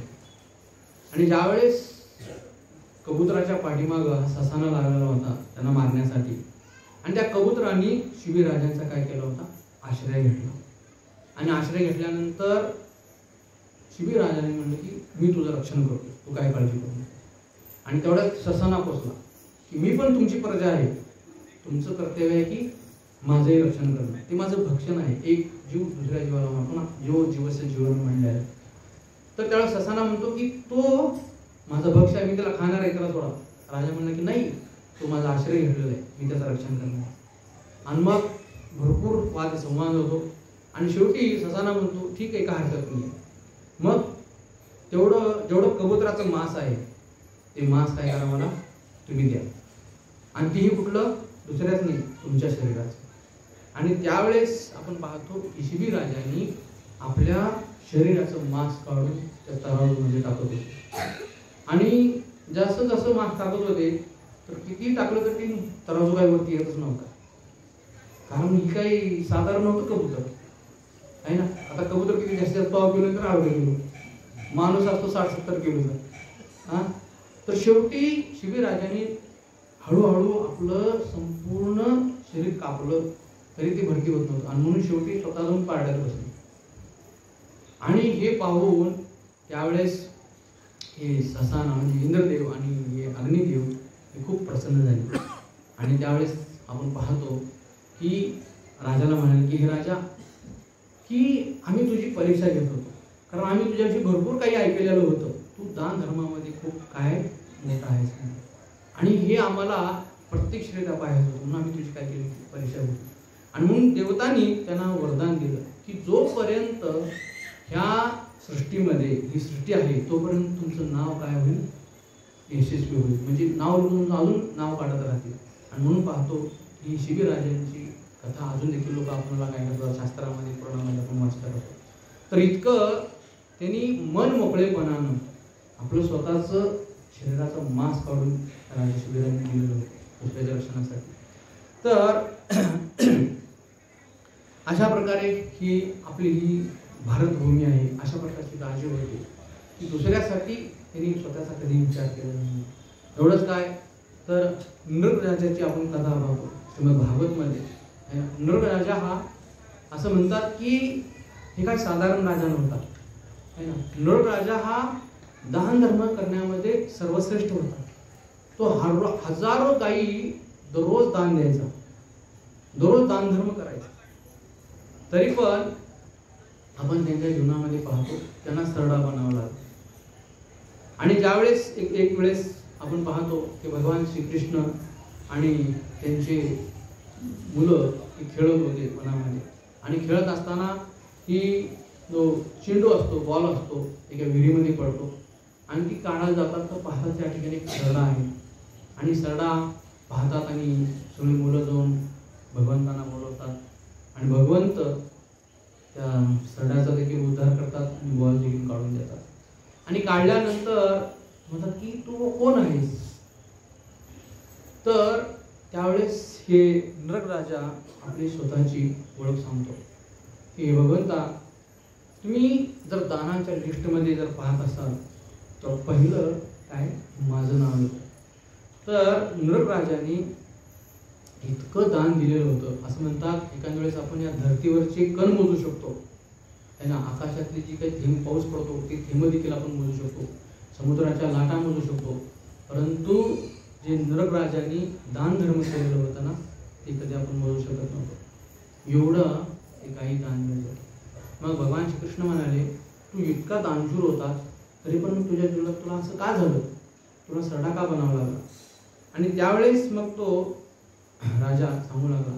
आणि ज्यावेळेस कबुतराच्या पाठीमागं हा ससाना लागलेला होता त्यांना मारण्यासाठी, आणि त्या कबुतरांनी शिबिराजांचा काय केला होता, आश्रय घेतला. आणि आश्रय घेतल्यानंतर शिबिराजाने म्हणलं की मी तुझं रक्षण करतो, तू काय काळजी करू नको. आणि तेवढ्यात ससाना पोचला की मी पण तुमची प्रजा आहे, तुमचं कर्तव्य आहे की माझंही रक्षण करणं, ते माझं भक्षण आहे. एक जीव दुसऱ्या जीवाला म्हणतो ना, जीव जीवस्य जीवन म्हणले आहे. तर त्यावेळेस ससाना म्हणतो की तो माझा भक्ष आहे, मी त्याला खाणार आहे, त्याला सोडा. राजा म्हणला की नाही, तो माझा आश्रय घेतलेला आहे, मी त्याचं रक्षण करणार. आणि मग भरपूर वाद संवाद होतो आणि शेवटी ससाना म्हणतो ठीक आहे, काय हरकत नाही. मग जेवढं कबुतराचं मांस आहे ते मांस काय करा मला तुम्ही द्या, आणि तीही कुठलं दुसऱ्याच नाही, तुमच्या शरीराचं. आणि त्यावेळेस आपण पाहतो की शिबिराजांनी आपल्या शरीराचं मांस काढून त्या तराजूमध्ये टाकत होते. आणि जसं जसं मांस टाकत होते तर किती टाकलं तर ती तराजू काय वरती येतच नव्हता, कारण ही काही साधारण नव्हतं कबूतर आहे ना. आता कबूतर किती जास्तीत पाव किलो तर 8 किलो, माणूस असतो 60-70 किलोचा. हा, तर शेवटी शिबिराजांनी हळूहळू आपलं संपूर्ण शरीर कापलं तरी ते भरती होत नव्हतं, आणि म्हणून शेवटी स्वतः जाऊन पारड्यात बसले. आणि हे पाहून त्यावेळेस हे ससाना म्हणजे इंद्रदेव आणि हे अग्निदेव हे खूप प्रसन्न झाले. आणि त्यावेळेस आपण पाहतो की राजाला म्हणाले की हे राजा, की आम्ही तुझी परीक्षा घेत होतो, कारण आम्ही तुझ्याविषयी भरपूर काही ऐकलेलं होतं, तू दान धर्मामध्ये खूप काय मोठा आहेस, आणि हे आम्हाला प्रत्यक्षरित्या पाहायचं होतं, म्हणून आम्ही तुझी काय केली परीक्षा घेतली. आणि म्हणून देवतांनी त्यांना वरदान दिलं की जोपर्यंत ह्या सृष्टीमध्ये ही सृष्टी आहे तोपर्यंत तुमचं नाव काय होईल, यशस्वी होईल, म्हणजे नाव लिहून अजून नाव काढत राहतील. आणि म्हणून पाहतो की शिबिराजांची कथा अजून देखील लोक आपल्याला काय करतात, शास्त्रामध्ये पुराणामध्ये आपण वाचत राहतो. तर इतकं त्यांनी मन मोकळेपणानं आपलं स्वतःचं शरीराचं मांस काढून राजा शिबिरांनी दिलेलं होतं दुसऱ्याच्या रक्षणासाठी. तर अशा प्रकारे ही आपली ही भारतभूमी आहे, अशा प्रकारची काळजी होती की दुसऱ्यासाठी त्यांनी स्वतःचा कधी विचार केला नाही. एवढंच काय तर नृग राजाची आपण कथा पाहतो श्रीमद भागवतमध्ये. नृग राजा हा असं म्हणतात की हे काय साधारण राजा नव्हता है ना. नृग राजा हा दान धर्म करण्यामध्ये सर्वश्रेष्ठ होता. तो हजारो गायी दररोज दान द्यायचा, दररोज दान धर्म करायचा. तरी पण आपण त्यांच्या जीवनामध्ये पाहतो त्यांना सरडा बनावं लागला. आणि ज्यावेळेस एक वेळेस आपण पाहतो की भगवान श्रीकृष्ण आणि त्यांचे मुलं खेळत होते वनामध्ये, आणि खेळत असताना ही जो चेंडू असतो, बॉल असतो, एका विहिरीमध्ये पडतो, आणि ती काढायला जातात तर पाहतात त्या ठिकाणी एक सरडा आहे, आणि सरडा पाहतात आणि सगळी मुलं जाऊन भगवंतांना बोलवतात, आणि भगवंत त्या सरड्याचा देखील उद्धार करतात आणि बॉल देखील काढून देतात. आणि काढल्यानंतर म्हणतात की तू कोण आहेस. तर त्यावेळेस हे नृग राजा आपली स्वतःची ओळख सांगतो की भगवंता, तुम्ही जर दानाच्या लिस्टमध्ये जर पाहत असाल तर पहिलं काय माझं नाव येतं, तर नरक राजाने इतकं दान दिलेलं होतं. असं म्हणतात एखाद्या वेळेस आपण या धर्तीवरचे कण मोजू शकतो है ना. आकाशातली जी काही थेंब पाऊस पडतो ते थेंब देखील आपण मोजू शकतो. समुद्राच्या लाटा मोजू शकतो. परंतु जे नरक राजाने दान धर्म केलेलं होतं ना ते कधी आपण मोजू शकत नव्हतो. एवढं ते काही दान मिळतं. मग भगवान श्रीकृष्ण म्हणाले तू इतका दानशूर होतास तरी पण तुझ्या जीवनात तुला असं का झालं, तुला सरडा का बनावा लागला. आणि त्यावेळेस मग तो राजा सांगू लागला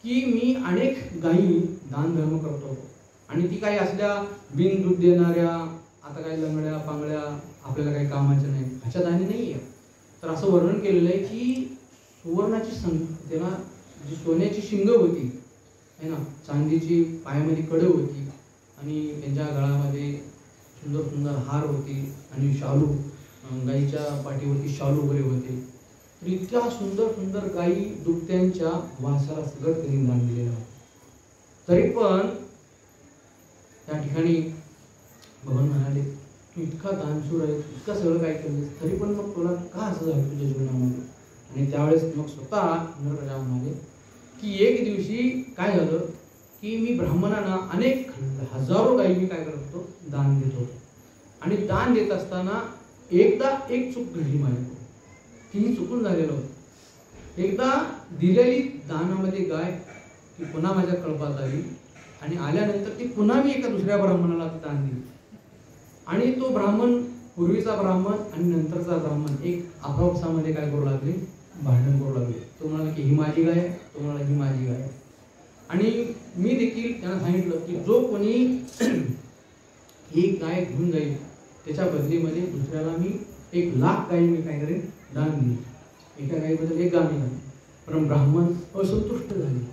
की मी अनेक गायी दान धर्म करतो आणि ती काही असल्या बिन दूध देणाऱ्या आता काही लंगड्या पांगड्या आपल्याला काही कामाच्या नाही अशा दाणी नाही आहे. तर असं वर्णन केलेलं आहे की सुवर्णाची त्याला जी सोन्याची शिंग होती है ना, चांदीची पायामध्ये कडं होती आणि त्यांच्या गळामध्ये सुंदर सुंदर हार होती आणि शालू गाईच्या पाठीवरती शालू वगैरे होते. तर इतक्या सुंदर सुंदर गायी दुभत्यांच्या वासाला सगळं त्यांनी दान दिलेलं आहे. तरी पण त्या ठिकाणी भगवान म्हणाले तू इतका दानशूर आहे, इतकं सगळं काय केलं तरी पण मग तुला का असं झालं तुझ्या जीवनामध्ये. आणि त्यावेळेस मग स्वतः नरराजा म्हणाले की एक दिवशी काय झालं की मी ब्राह्मणांना अनेक हजारो गायी मी काय करत होतो दान देत होतो. आणि दान देत असताना एकदा एक चूक घडली माझ्याकडून. तीही चुकून झालेलं होतं. एकदा दिलेली दानामध्ये गाय ती पुन्हा माझ्या कळपात आली आणि आल्यानंतर ती पुन्हा मी एका दुसऱ्या ब्राह्मणाला दान दिली. आणि तो ब्राह्मण पूर्वीचा ब्राह्मण आणि नंतरचा ब्राह्मण एक आपापसामध्ये काय करू लागले, भांडण करू लागले. तो म्हणाला की ही माझी गाय आहे, तो म्हणाला ही माझी गाय आहे. आणि मी देखील त्यांना सांगितलं की जो कोणी ही गाय घेऊन जाईल त्याच्या बदलीमध्ये दुसऱ्याला मी 1,00,000 गायी मी काय करेन दान देईन. एका गायीबद्दल 1 गाय दिली. पण ब्राह्मण असंतुष्ट झाले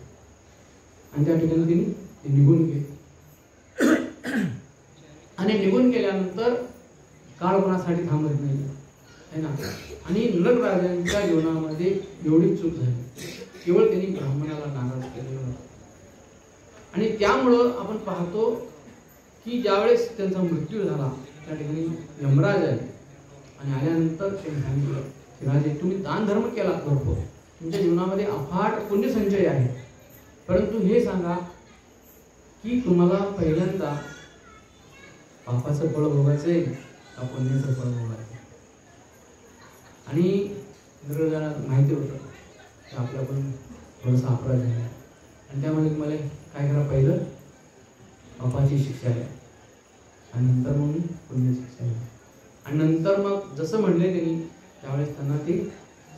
आणि त्या ठिकाणी त्यांनी ते निघून गेले. आणि निघून गेल्यानंतर काळ कोणासाठी थांबत नाही है ना. आणि नरक राजांच्या जीवनामध्ये एवढी चूक झाली, केवळ त्यांनी ब्राह्मणाला नाराज केलेलं होतं. आणि त्यामुळं आपण पाहतो की ज्यावेळेस त्यांचा मृत्यू झाला त्या ठिकाणी यमराज आले आणि आल्यानंतर त्यांनी सांगितलं की राजे तुम्ही दान धर्म केला भरपूर, तुमच्या जीवनामध्ये अफाट पुण्यसंचय आहे, परंतु हे सांगा की तुम्हाला पहिल्यांदा पापाचं फळ भोगायचंय का पुण्याचं फळ भोगायचं. आणि इंद्रजाला माहिती होतं की आपला पण थोडासा अपराध झाला आणि त्यामुळे मला काय करा, पहिलं पापाची शिक्षा आहे आणि नंतर मग पुण्य शिक्षा आहे. आणि नंतर मग जसं म्हणले त्यांनी त्यावेळेस त्यांना ते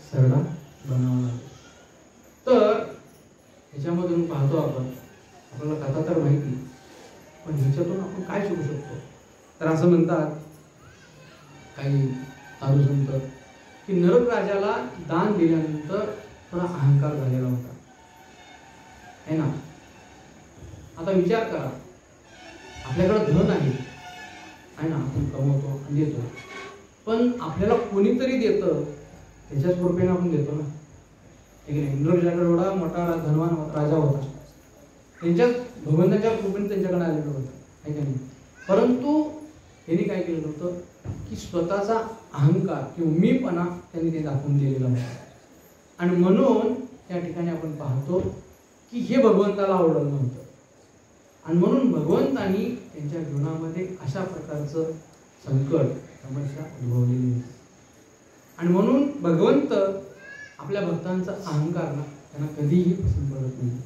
सरडा बनावं लागलं. तर ह्याच्यामधून पाहतो आपण, आपल्याला कथा तर माहिती पण ह्याच्यातून आपण काय शिकू शकतो. तर असं म्हणतात काही साधू संत की नरक राजाला दान दिल्यानंतर थोडा अहंकार झालेला होता है ना. आता विचार करा, आपल्याकडे धन आहे ना, आपण कमवतो आणि देतो, पण आपल्याला कोणीतरी देतं त्याच्याच कृपेने आपण देतो ना. ठीक आहे. इंद्रजाकडे एवढा मोठा धनवान राजा होता, त्यांच्याच भगवंताच्या कृपेने त्यांच्याकडे आलेलं होतं आहे का नाही. परंतु त्यांनी काय केलेलं होतं की स्वतःचा अहंकार किंवा मीपणा त्यांनी ते दाखवून दिलेला होता. आणि म्हणून त्या ठिकाणी आपण पाहतो की हे भगवंताला आवडलं नव्हतं आणि म्हणून भगवंतानी त्यांच्या जीवनामध्ये अशा प्रकारचं संकट समस्या उद्भवलेली होती. आणि म्हणून भगवंत आपल्या भक्तांचा अहंकार ना त्यांना कधीही पसंत पडत नाही.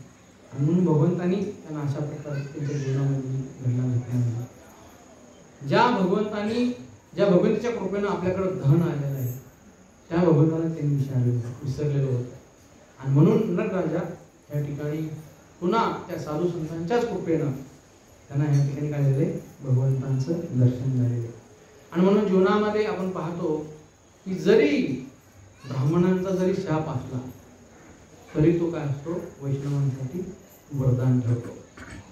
आणि म्हणून भगवंतानी त्यांना अशा प्रकारे त्यांच्या जीवनामध्ये घडला घेतला. ज्या भगवंताच्या कृपेनं आपल्याकडे धन आलेलं आहे त्या भगवंताला त्यांनी विसरलेलं होतं. आणि म्हणून नरक राजा या ठिकाणी पुन्हा त्या साधू संतांच्याच कृपेनं त्यांना या ठिकाणी काय झाले, भगवंतांचं दर्शन झालेलं. आणि म्हणून जीवनामध्ये आपण पाहतो की जरी ब्राह्मणांचा जरी शाप असला तरी तो काय असतो, वैष्णवांसाठी वरदान ठरतो,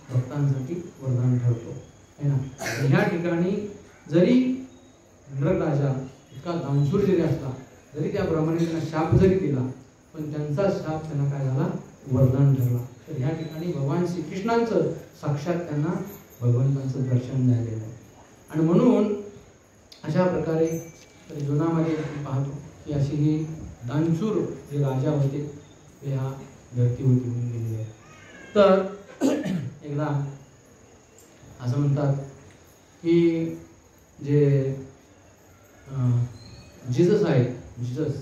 भक्तांसाठी वरदान ठरतो है ना. ह्या ठिकाणी जरी नरक राजा इतका दानशूर जरी असला, जरी त्या ब्राह्मणाने त्यांना शाप जरी दिला, पण त्यांचा शाप त्यांना काय झाला, वरदान ठरला. तर ह्या ठिकाणी भगवान श्रीकृष्णांचं साक्षात त्यांना भगवंतांचं दर्शन झालेलं आहे. आणि म्हणून अशा प्रकारे जीवनामध्ये आपण पाहतो की अशी ही दानशूर जे राजा होते ते ह्या धरतीवरती होऊन गेलेले आहेत. तर एकदा असं म्हणतात की जे जिजस आहेत, जिजस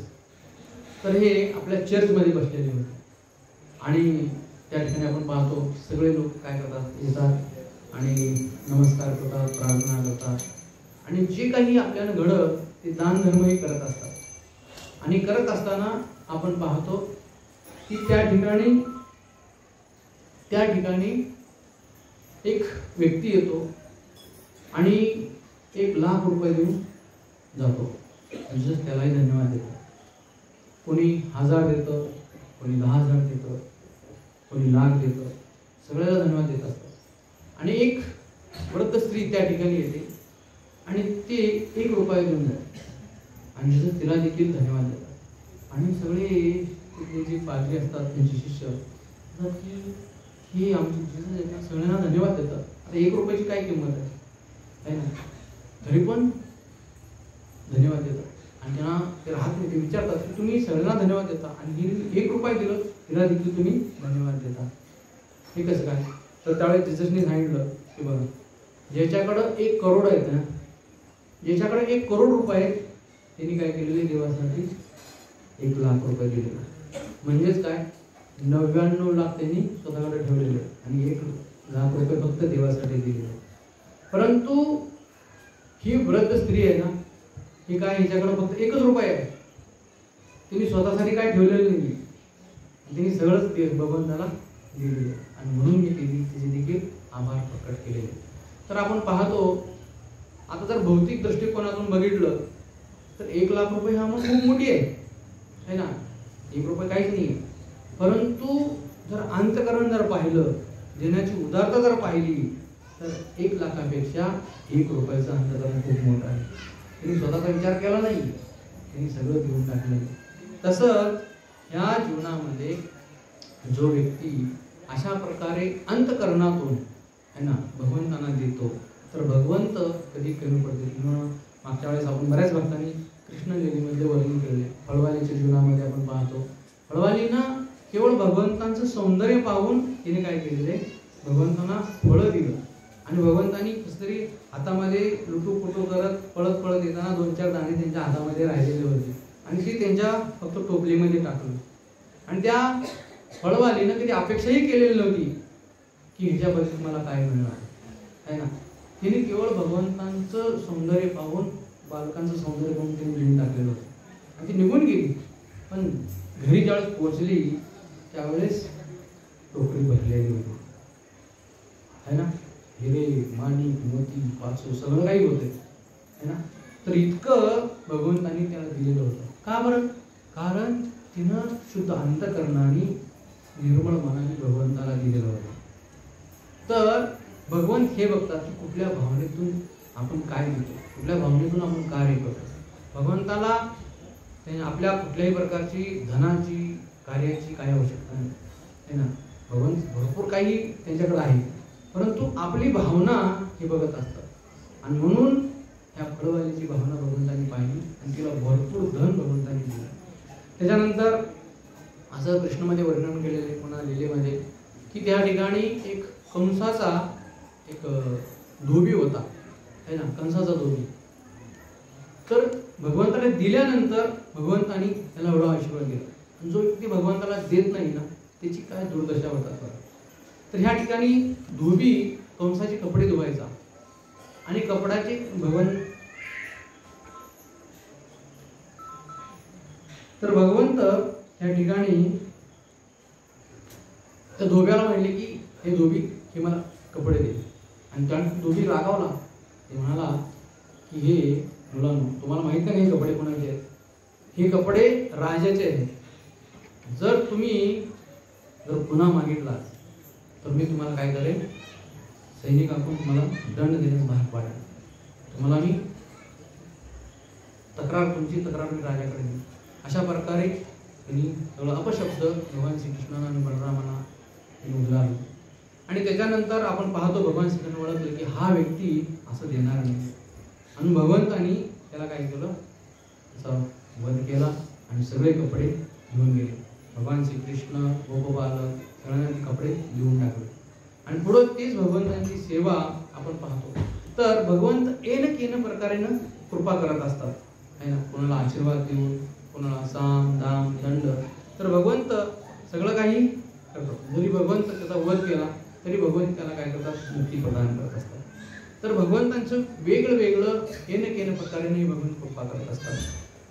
तर हे आपल्या चर्चमध्ये बसलेले होते आणि त्या ठिकाणी आपण पाहतो सगळे लोक काय करतात, येतात आणि नमस्कार करतात, प्रार्थना करतात आणि जे काही आपल्याला घडत ते दान धर्मही करत असतात. आणि करत असताना आपण पाहतो की त्या ठिकाणी एक व्यक्ती येतो आणि 1,00,000 रुपये देऊन जातो. म्हणजे त्यालाही धन्यवाद देतो. कोणी 1000 देतं, कोणी 10,000 देतं, कोणी 1,00,000 देतं, सगळ्याला धन्यवाद देत असतात. आणि एक वृद्ध स्त्री त्या ठिकाणी येते आणि ते 1 रुपया देऊन जाते आणि जिजस तिला देखील धन्यवाद देतात. आणि सगळे जे पाद्री असतात त्यांचे शिष्य म्हणतात की ही आमची जिजस सगळ्यांना धन्यवाद देतात. आता 1 रुपयाची काय किंमत आहे ना, तरी पण धन्यवाद देतात. आणि त्यांना ते राहत नाही, ते विचारतात की तुम्ही सगळ्यांना धन्यवाद देता आणि ही 1 रुपया दिलं तिला देखील तुम्ही धन्यवाद देता, हे कसं काय? तर त्यावेळेस जिजसने सांगितलं की बघा, ज्याच्याकडं 1 करोड आहेत ना, ज्याच्याकडे 1 करोड रुपये आहेत त्यांनी काय केलेले, देवासाठी 1,00,000 रुपये दिलेले. म्हणजेच काय, 99 लाख त्यांनी स्वतःकडे ठेवलेले आणि 1,00,000 रुपये फक्त देवासाठी दिलेले. परंतु ही वृद्ध स्त्री आहे ना, ही काय, हिच्याकडे फक्त 1 रुपया आहे, तिने स्वतःसाठी काय ठेवलेलं नाही, तिने सगळंच भगवंताला दिलेलं आणि म्हणून मी तिचे देखील आभार प्रकट केलेले. तर आपण पाहतो आता जर भौतिक दृष्टिकोनातून बघितलं तर 1,00,000 रुपये हा मग खूप मोठी आहे ना, 1 रुपये काहीच नाही आहे. परंतु जर अंतकरण जर पाहिलं, देण्याची उदारता जर पाहिली तर 1,00,000पेक्षा 1 रुपयाचं अंतकरण खूप मोठं आहे. त्यांनी स्वतःचा विचार केला नाही, त्यांनी सगळं देऊन टाकलं. तसंच ह्या जीवनामध्ये जो व्यक्ती अशा प्रकारे अंतकरणातून आहे ना भगवंतांना देतो तर भगवंत कधी कमी पडते. म्हणून मागच्या वेळेस आपण बऱ्याच भक्तांनी कृष्णलीलेमध्ये वर्णन केले. फळवालीच्या जीवनामध्ये आपण पाहतो, फळवालीनं केवळ भगवंतांचं सौंदर्य पाहून तिने काय केलेले, भगवंतांना फळं दिलं आणि भगवंतांनी कसं तरी हातामध्ये लुटूपुटू करत पळत पळत येताना 2-4 दाणे त्यांच्या हातामध्ये राहिलेले होते आणि ते त्यांच्या फक्त टोपलीमध्ये टाकलं. आणि त्या फळवालीनं कधी अपेक्षाही केलेली नव्हती की हिच्याबद्दल मला काय मिळणार आहे ना. तिने केवळ भगवंतांचं सौंदर्य पाहून, बालकांचं सौंदर्य पाहून तिने घेऊन टाकलेलं होतं आणि ती निघून गेली. पण घरी ज्यावेळेस पोहोचली त्यावेळेस टोकरी भरलेली होती है ना, हिरे, माणिक, मोती, पाचू सगळं काही होते है ना. तर इतकं भगवंतांनी त्याला दिलेलं होतं. का बरं? कारण तिनं शुद्ध अंतकरणाने निर्मळ मनाने भगवंताला दिलेलं होतं. तर भगवंत हे बघतात की कुठल्या भावनेतून आपण काय देतो, कुठल्या भावनेतून आपण कार्य करतो. भगवंताला आपल्या कुठल्याही प्रकारची धनाची, कार्याची काही आवश्यकता नाही है ना. भगवंत भरपूर काही त्यांच्याकडे आहे, परंतु आपली भावना हे बघत असतात. आणि म्हणून ह्या फळवालीची भावना भगवंतांनी पाहिली आणि तिला भरपूर धन भगवंतांनी दिलं. त्याच्यानंतर असं कृष्णमध्ये वर्णन केलेले पुन्हा लिलेमध्ये की त्या ठिकाणी एक कंसाचा एक धोबी होता है ना, कंसाचा धोबी. तर भगवंताला दिल्यानंतर भगवंतानी त्याला एवढा आशीर्वाद दिला. आणि जो व्यक्ती भगवंताला देत नाही ना त्याची काय दुर्दशा होतात बरं. तर ह्या ठिकाणी धोबी कंसाचे कपडे धुवायचा आणि कपड्याचे भगवंत त्या ठिकाणी त्या धोब्याला म्हणले की हे धोबी, हे मला कपडे दे. आणि त्या धोबी रागावला, ते म्हणाला की हे मुलांनो, तुम्हाला माहित नाही हे कपडे कोणाचे आहेत, हे कपडे राजाचे आहेत. जर तुम्ही पुन्हा मागितला तर मी तुम्हाला काय करेन, सैनिकाकडून तुम्हाला दंड देण्यास भाग पाडेल. तुम्हाला मी तुमची तक्रार मी राजाकडे देईन. अशा प्रकारे त्यांनी सगळं अपशब्द भगवान श्रीकृष्णांना आणि बलरामांना उद्गारलं. आणि त्याच्यानंतर आपण पाहतो भगवान श्रीकृष्ण ओळखले की हा व्यक्ती असं देणार नाही. आणि भगवंतानी त्याला काय केलं, त्याचा वध केला आणि सगळे कपडे घेऊन गेले. भगवान श्रीकृष्ण गोपबालक सगळ्यांना कपडे देऊन टाकले. आणि पुढं तीच भगवंतांची सेवा आपण पाहतो. तर भगवंत येन प्रकारे कृपा करत असतात आहे ना, कोणाला आशीर्वाद देऊन, कोणाला साम दाम दंड. तर भगवंत सगळं काही करतो. जरी भगवंत त्याचा वध केला तरी भगवंत त्याला काय करतात, मुक्ती प्रदान करत असतात. तर भगवंतांचं वेगळं वेगळं येन प्रकारे भगवंत कृपा करत असतात.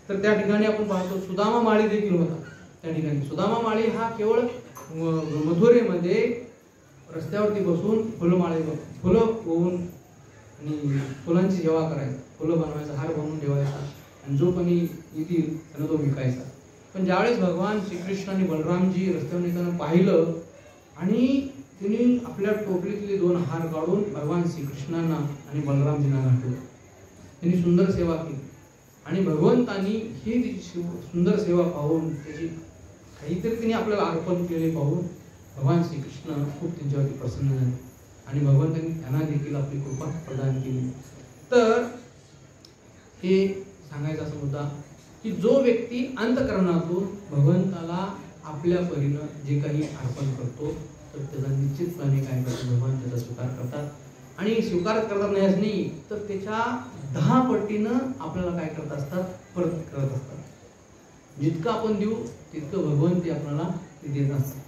तर त्या ठिकाणी आपण पाहतो सुदामा माळी देखील होता. त्या ठिकाणी सुदामा माळी हा केवळ मथुरेमध्ये रस्त्यावरती बसून फुलं होऊन आणि फुलांची सेवा करायचा, फुलं बनवायचा, हार बनवून ठेवायचा आणि जो कोणी येतील त्यांना तो विकायचा. पण ज्यावेळेस भगवान श्रीकृष्ण आणि बलरामजी रस्त्यावर येताना पाहिलं आणि त्यांनी आपल्या टोपलीतले 2 हार काढून भगवान श्रीकृष्णांना आणि बलरामजींना घातले. त्यांनी सुंदर सेवा केली आणि भगवंतांनी ही सुंदर सेवा पाहून त्याची काहीतरी त्यांनी आपल्याला अर्पण केले पाहून भगवान श्रीकृष्ण खूप त्यांच्यावरती प्रसन्न झाले आणि भगवंतांनी त्यांना देखील आपली कृपा प्रदान केली. तर हे सांगायचा असा मुद्दा की जो व्यक्ती अंतःकरणातून भगवंताला आपल्या परीनं जे काही अर्पण करतो तर त्याचा निश्चितपणे काय करतो, भगवान त्याचा स्वीकार करतात. आणि स्वीकार करतात नाही तर त्याच्या 10 पटीनं आपल्याला काय करत असतात, परत करत असतात. जितकं आपण देऊ तितकं भगवान ते आपल्याला देत असतात.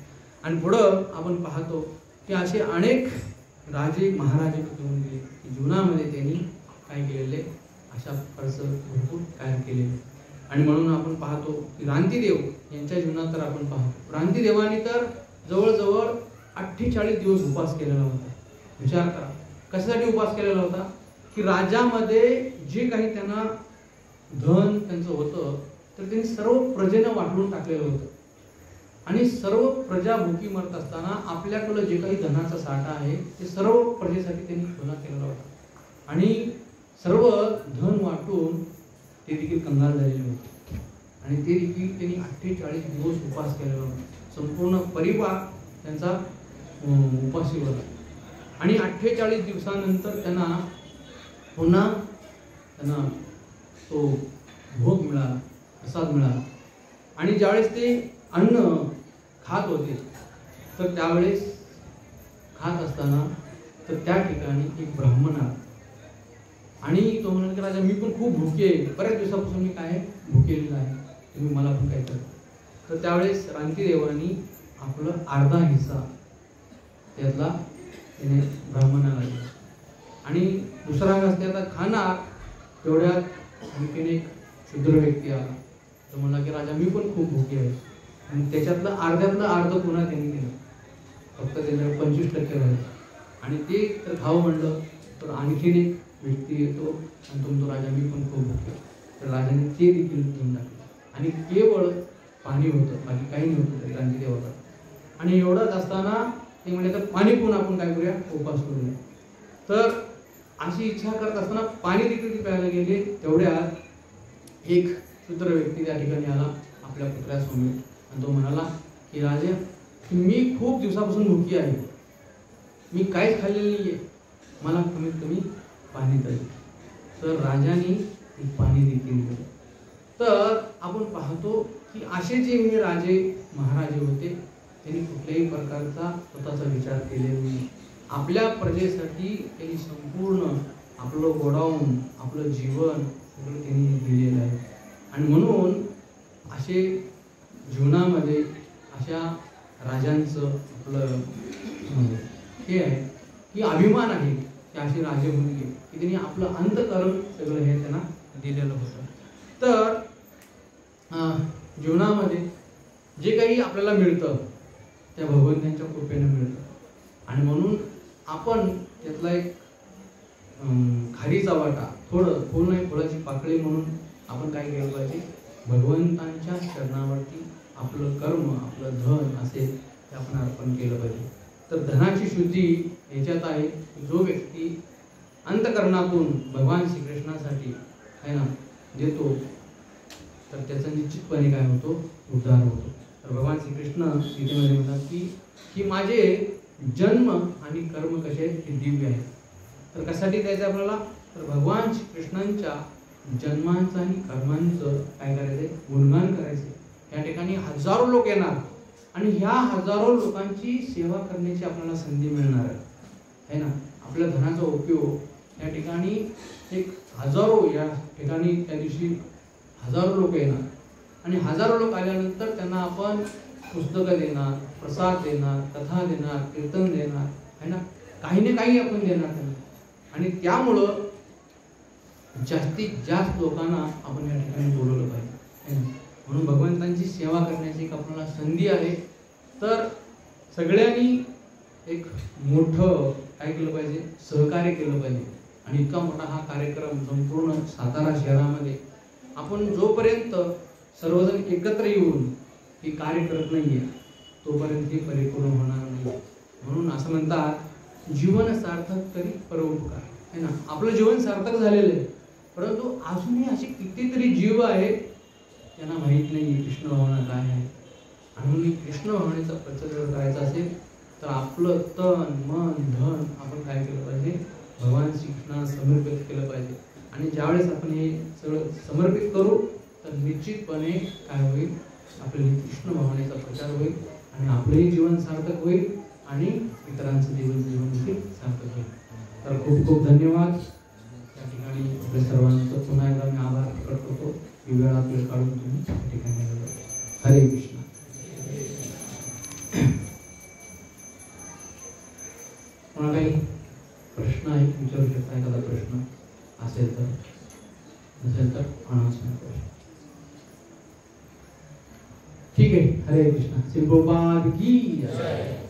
आणि पुढं आपण पाहतो की असे अनेक राजे महाराजे होऊन गेले की जीवनामध्ये त्यांनी काय केलेले, अशा भरपूर कार्य केले. आणि म्हणून आपण पाहतो की रांतीदेव यांच्या जीवनात तर आपण पाहतो रांतीदेवानी तर जवळजवळ 48 दिवस उपवास केलेला होता. विचार करा कशासाठी उपवास केलेला होता की राज्यामध्ये जे काही त्यांना धन त्यांचं होतं तर त्यांनी सर्व प्रजेनं वाटून टाकलेलं होतं आणि सर्व प्रजा भुकी मरत असताना आपल्याकडं जे काही धनाचा साठा आहे ते सर्व प्रजेसाठी त्यांनी खुला केलेला होता आणि सर्व धन वाटून ते देखील कंगाल झालेले होते आणि ते देखील त्यांनी 48 दिवस उपवास केलेला होता. संपूर्ण परिवार त्यांचा उपाशी होता आणि 48 दिवसानंतर त्यांना पुन्हा तो भोग मिळाला, प्रसाद मिळाला. आणि ज्यावेळेस ते अन्न खात होते तर त्यावेळेस खात असताना तर त्या ठिकाणी एक ब्राह्मण आला आणि तो म्हणाला की राजा मी पण खूप भुके आहे, बऱ्याच दिवसापासून मी काय भुकेलेला आहे, तुम्ही मला पण काय करा. तर त्यावेळेस रांतीदेवानी आपलं अर्धा हिस्सा त्यातला त्याने ब्राह्मणाला दिला आणि दुसरा असते आता खाणार तेवढ्यात आणखीन एक शूद्र व्यक्ती आला. तो म्हणला की राजा मी पण खूप भुके आहे आणि त्याच्यातलं अर्ध्यातलं अर्ध पुन्हा त्यांनी दिलं. फक्त त्याच्यावर 25% राहिलं आणि ते तर खावं म्हणलं तर आणखीन एक व्यक्ती येतो आणि तो म्हणतो राजा मी पण खूप भुके. तर राजाने ते देखील घेऊन टाकलं आणि केवळ पाणी होतं, बाकी काही नव्हतं रांतीदेवाकडे. आणि एवढंच असताना ते म्हणजे तर पाणी पिऊन आपण काय करूया, उपवास करूया. तर अशी इच्छा करत असताना पाणी देखील प्यायला गेले. तेवढ्यात एक शूद्र व्यक्ती त्या ठिकाणी आला आपल्या पुत्रासमोर आणि तो म्हणाला की राजा मी खूप दिवसापासून भुकी आहे, मी काहीच खाल्लेलं नाही आहे, मला कमीत कमी पाणी तरी. तर राजाने पाणी देखील दिलं. तर आपण पाहतो की असे जे हे राजे महाराजे होते त्यांनी कुठल्याही प्रकारचा स्वतःचा विचार केलेला नाही. आपल्या प्रजेसाठी त्यांनी संपूर्ण आपलं गोडाऊन, आपलं जीवन सगळं त्यांनी दिलेलं आहे. आणि म्हणून असे जीवनामध्ये अशा राजांचं आपलं हे आहे की अभिमान आहे की असे राजे होऊन गेले की त्यांनी आपलं अंतःकरण सगळं हे त्यांना दिलेलं होतं. तर जीवनामध्ये जे काही आपल्याला मिळतं त्या भगवंतांच्या कृपेनं मिळतं आणि म्हणून आपण त्यातला एक खारीचा वाटा, थोडं फुल नाही फुलाची पाकळी म्हणून आपण काय केलं पाहिजे, भगवंतांच्या चरणावरती आपलं कर्म, आपलं धन असेल ते आपण अर्पण केलं पाहिजे. तर धनाची शुद्धी याच्यात आहे जो व्यक्ती अंतःकरणातून भगवान श्रीकृष्णासाठी आहे ना देतो तर त्याचा निश्चितपणे काय होतो, उद्धार होतो. तर भगवान श्रीकृष्ण गीतेमध्ये म्हणतात की माझे जन्म आणि कर्म कसे हे दिव्य आहे. तर कशासाठी द्यायचं आपल्याला, तर भगवान श्रीकृष्णांच्या जन्मांचं आणि कर्मांचं काय करायचंय, गुणगान करायचंय. या ठिकाणी हजारो लोक येणार आणि ह्या हजारो लोकांची सेवा करण्याची आपल्याला संधी मिळणार आहे ना. आपल्या धनाचा उपयोग या ठिकाणी एक हजारो, या ठिकाणी त्या दिवशी हजारो लोक येणार आणि हजारो लोक आल्यानंतर त्यांना आपण पुस्तकं देणार, प्रसाद देणार, कथा देणार, कीर्तन देणार है ना, काही ना काही आपण देणार त्यांना. आणि त्यामुळं जास्तीत जास्त लोकांना आपण या ठिकाणी बोलवलं पाहिजे. म्हणून भगवंतांची सेवा करण्याची एक आपल्याला संधी आहे. तर सगळ्यांनी एक मोठं काय केलं पाहिजे, सहकार्य केलं पाहिजे. आणि इतका मोठा हा कार्यक्रम संपूर्ण सातारा शहरामध्ये आपण जोपर्यंत सर्वजण एकत्र येऊन हे कार्य करत नाहीये तोपर्यंत हे परिपूर्ण होणार नाही. म्हणून असं म्हणतात, जीवन सार्थक तरी परोपकार है ना. आपलं जीवन सार्थक झालेलं आहे, परंतु अजूनही असे कितीतरी जीव आहेत त्यांना माहीत नाही कृष्ण भावना काय आहे. आणि कृष्ण भावनेचा प्रचार जर करायचा असेल तर आपलं तन मन धन आपण काय केलं पाहिजे, भगवान श्रीकृष्णाला समर्पित केलं पाहिजे. आणि ज्यावेळेस आपण हे सगळं समर्पित करू तर निश्चितपणे काय होईल, आपल्या कृष्ण भावनेचा प्रचार होईल आणि आपलंही जीवन सार्थक होईल आणि इतरांचं जीवन देखील सार्थक होईल. तर खूप खूप धन्यवाद. त्या ठिकाणी आपल्या सर्वांचं पुन्हा एकदा मी आभार प्रकट करतो की वेळ आपल्याला काढून तुम्ही त्या ठिकाणी आले. हरे कृष्ण. कोणा काही प्रश्न आहे, विचारू शकता एखादा प्रश्न असेल तर, नसेल तर अनाउन्समेंट करू. ठीक आहे. हरे कृष्ण. श्री प्रभुपाद की जय.